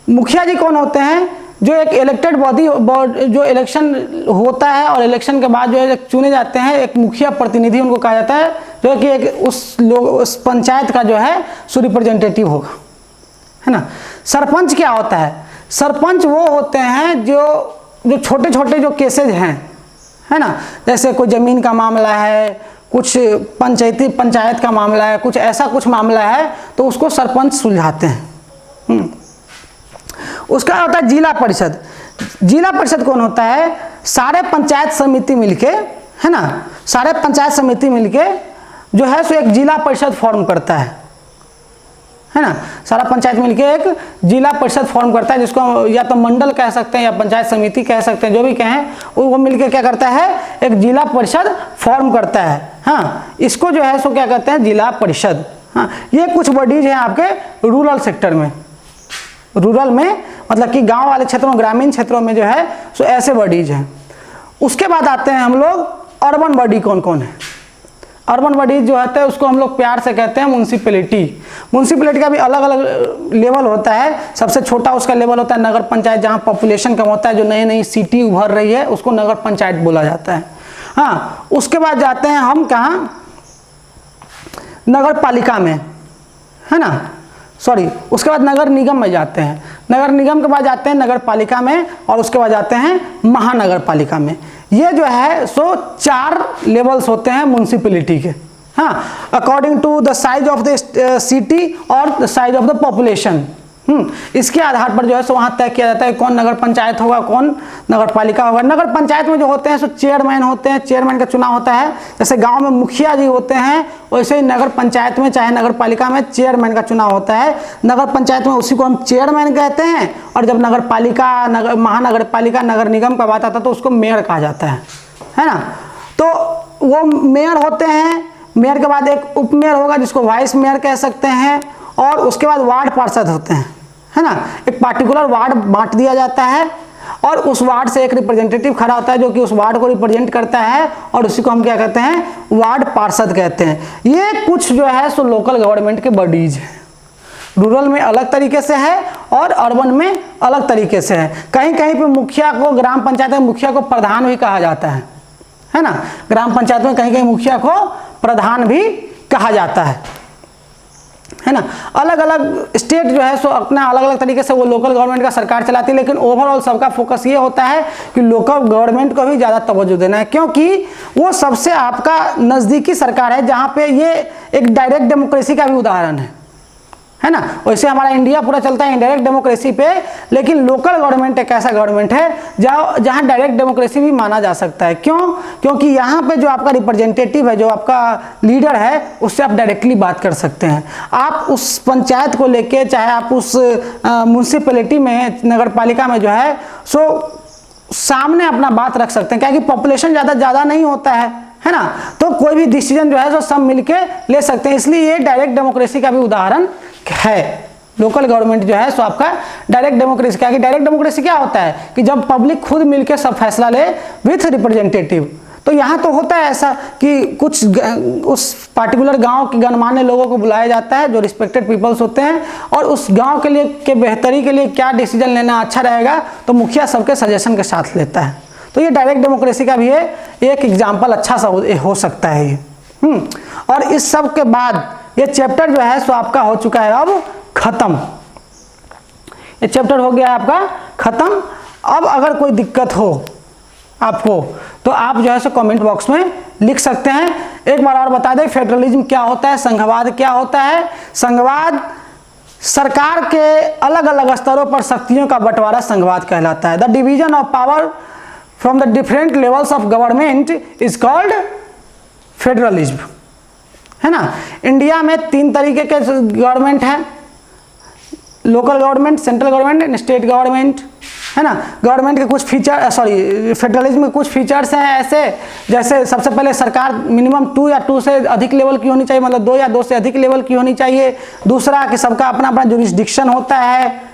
मुखिया जी कौन होते हैं, जो एक इलेक्टेड बॉडी, जो इलेक्शन होता है और इलेक्शन के बाद जो है चुने जाते हैं, एक मुखिया प्रतिनिधि उनको कहा जाता है, जो कि एक उस पंचायत का जो है सो रिप्रेजेंटेटिव होगा, है ना। सरपंच क्या होता है, सरपंच वो होते हैं जो छोटे छोटे जो केसेज हैं, है ना, जैसे कोई ज़मीन का मामला है, कुछ पंचायत का मामला है, कुछ ऐसा कुछ मामला है, तो उसको सरपंच सुलझाते हैं। उसका होता है जिला परिषद। जिला परिषद कौन होता है, सारे पंचायत समिति मिलके, है ना, सारे पंचायत समिति मिलके जो है सो एक जिला परिषद फॉर्म करता है ना, सारा पंचायत मिलके एक जिला परिषद फॉर्म करता है, जिसको या तो मंडल कह सकते हैं या पंचायत समिति कह सकते हैं, जो भी कहें, वो मिलके क्या करता है, एक जिला परिषद फॉर्म करता है। हाँ, इसको जो है सो क्या कहते हैं, जिला परिषद। हाँ, ये कुछ बॉडीज हैं आपके रूरल सेक्टर में, रूरल में मतलब कि गांव वाले क्षेत्रों, ग्रामीण क्षेत्रों में जो है सो ऐसे बॉडीज हैं। उसके बाद आते हैं हम लोग अर्बन बॉडी कौन कौन है। अर्बन बॉडीज जो होता है उसको हम लोग प्यार से कहते हैं म्युनिसिपैलिटी। म्युनिसिपैलिटी का भी अलग अलग लेवल होता है। सबसे छोटा उसका लेवल होता है नगर पंचायत, जहाँ पॉपुलेशन कम होता है, जो नई नई सिटी उभर रही है, उसको नगर पंचायत बोला जाता है। हाँ, उसके बाद जाते हैं हम कहाँ, नगर पालिका में, है ना, सॉरी, उसके बाद नगर निगम में जाते हैं, नगर निगम के बाद जाते हैं नगर पालिका में, और उसके बाद जाते हैं महानगर पालिका में। ये जो है सो 4 लेवल्स होते हैं म्युनिसिपैलिटी के। हाँ, according to the size of the city और the size of the population. इसके आधार पर जो है सो वहाँ तय किया जाता है कौन नगर पंचायत होगा, कौन नगर पालिका होगा। नगर पंचायत में जो होते हैं सो चेयरमैन होते हैं, चेयरमैन का चुनाव होता है। जैसे गांव में मुखिया जी होते हैं, वैसे ही नगर पंचायत में चाहे नगर पालिका में चेयरमैन का चुनाव होता है। नगर पंचायत में उसी को हम चेयरमैन कहते हैं, और जब नगर पालिका, महानगर पालिका, नगर निगम का बात आता है तो उसको मेयर कहा जाता है ना। तो वो मेयर होते हैं, मेयर के बाद एक उप मेयर होगा जिसको वाइस मेयर कह सकते हैं, और उसके बाद वार्ड पार्षद होते हैं, है ना। एक पार्टिकुलर वार्ड बांट दिया जाता है और उस वार्ड से एक रिप्रेजेंटेटिव खड़ा होता है जो कि उस वार्ड को रिप्रेजेंट करता है, और उसी को हम क्या कहते हैं, वार्ड पार्षद कहते हैं। ये कुछ जो है सो लोकल गवर्नमेंट के बॉडीज हैं। रूरल में अलग तरीके से है और अर्बन में अलग तरीके से है। कहीं कहीं पे मुखिया को, ग्राम पंचायत में मुखिया को प्रधान भी कहा जाता है ना। ग्राम पंचायत में कहीं कहीं मुखिया को प्रधान भी कहा जाता है ना। अलग अलग स्टेट जो है सो अपना अलग अलग तरीके से वो लोकल गवर्नमेंट का सरकार चलाती है, लेकिन ओवरऑल सबका फोकस ये होता है कि लोकल गवर्नमेंट को भी ज़्यादा तवज्जो देना है, क्योंकि वो सबसे आपका नज़दीकी सरकार है, जहाँ पे ये एक डायरेक्ट डेमोक्रेसी का भी उदाहरण है ना। वैसे हमारा इंडिया पूरा चलता है इनडायरेक्ट डेमोक्रेसी पे, लेकिन लोकल गवर्नमेंट एक ऐसा गवर्नमेंट है जहाँ डायरेक्ट डेमोक्रेसी भी माना जा सकता है। क्यों? क्योंकि यहाँ पे जो आपका रिप्रेजेंटेटिव है, जो आपका लीडर है, उससे आप डायरेक्टली बात कर सकते हैं। आप उस पंचायत को लेके, चाहे आप उस म्यूनसिपैलिटी में, नगर पालिका में जो है सो सामने अपना बात रख सकते हैं, क्या कि पॉपुलेशन ज़्यादा नहीं होता है ना। तो कोई भी डिसीजन जो है सो सब मिलके ले सकते हैं, इसलिए ये डायरेक्ट डेमोक्रेसी का भी उदाहरण है। लोकल गवर्नमेंट जो है सो आपका डायरेक्ट डेमोक्रेसी, क्या कि डायरेक्ट डेमोक्रेसी क्या होता है कि जब पब्लिक खुद मिलके सब फैसला ले विथ रिप्रेजेंटेटिव। तो यहाँ तो होता है ऐसा कि कुछ उस पार्टिकुलर गांव के गणमान्य लोगों को बुलाया जाता है जो रिस्पेक्टेड पीपल्स होते हैं, और उस गांव के लिए के बेहतरी के लिए क्या डिसीजन लेना अच्छा रहेगा तो मुखिया सबके सजेशन के साथ लेता है। तो ये डायरेक्ट डेमोक्रेसी का भी है एक एग्जाम्पल अच्छा सा हो सकता है ये। और इस सब के बाद ये चैप्टर जो है सो आपका हो चुका है अब खत्म। ये चैप्टर हो गया आपका खत्म। अब अगर कोई दिक्कत हो आपको तो आप जो है सो कमेंट बॉक्स में लिख सकते हैं। एक बार और बता दें, फेडरलिज्म क्या होता है, संघवाद क्या होता है। संघवाद सरकार के अलग अलग स्तरों पर शक्तियों का बंटवारा संघवाद कहलाता है। The division of power from the different levels of government is called federalism, है ना। इंडिया में 3 तरीके के गवर्नमेंट हैं, local government, central government and state government, है ना। गवर्नमेंट के कुछ फीचर, फेडरलिज्म के कुछ फीचर्स हैं ऐसे, जैसे सबसे पहले सरकार मिनिमम 2 या 2 से अधिक लेवल की होनी चाहिए, मतलब 2 या 2 से अधिक लेवल की होनी चाहिए। दूसरा कि सबका अपना अपना जुरिस्डिक्शन होता है,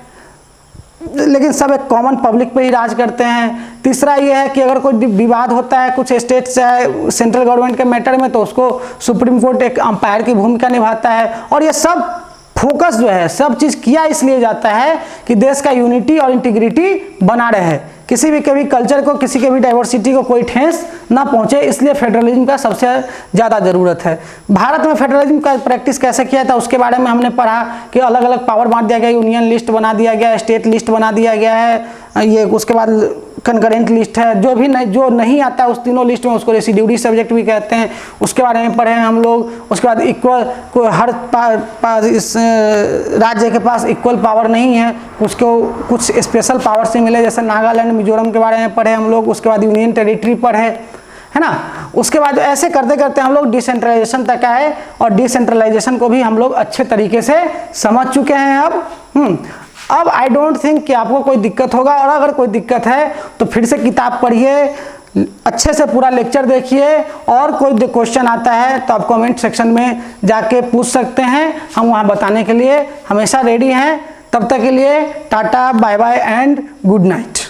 लेकिन सब एक कॉमन पब्लिक पे ही राज करते हैं। तीसरा ये है कि अगर कोई विवाद होता है कुछ स्टेट से सेंट्रल गवर्नमेंट के मैटर में, तो उसको सुप्रीम कोर्ट एक अंपायर की भूमिका निभाता है। और ये सब फोकस जो है, सब चीज़ किया इसलिए जाता है कि देश का यूनिटी और इंटीग्रिटी बना रहे, किसी भी कल्चर को, किसी के भी डाइवर्सिटी को कोई ठेस ना पहुंचे, इसलिए फेडरलिज्म का सबसे ज़्यादा ज़रूरत है। भारत में फेडरलिज्म का प्रैक्टिस कैसे किया था उसके बारे में हमने पढ़ा कि अलग अलग पावर बांट दिया गया, यूनियन लिस्ट बना दिया गया, स्टेट लिस्ट बना दिया गया है, ये उसके बाद कंकरेंट लिस्ट है। जो नहीं आता है उस तीनों लिस्ट में उसको रेसिड्यूरी सब्जेक्ट भी कहते हैं, उसके बारे में पढ़े हैं हम लोग। उसके बाद इक्वल, हर इस राज्य के पास इक्वल पावर नहीं है, उसको कुछ स्पेशल पावर से मिले, जैसे नागालैंड, मिजोरम के बारे में पढ़े हम लोग। उसके बाद यूनियन टेरिटरी पढ़े, है ना। उसके बाद ऐसे करते करते हम लोग डिसेंट्रलाइजेशन तक आए, और डिसेंट्रलाइजेशन को भी हम लोग अच्छे तरीके से समझ चुके हैं अब आई डोंट थिंक कि आपको कोई दिक्कत होगा, और अगर कोई दिक्कत है तो फिर से किताब पढ़िए, अच्छे से पूरा लेक्चर देखिए, और कोई क्वेश्चन आता है तो आप कमेंट सेक्शन में जाके पूछ सकते हैं, हम वहाँ बताने के लिए हमेशा रेडी हैं। तब तक के लिए tata, bye bye and good night.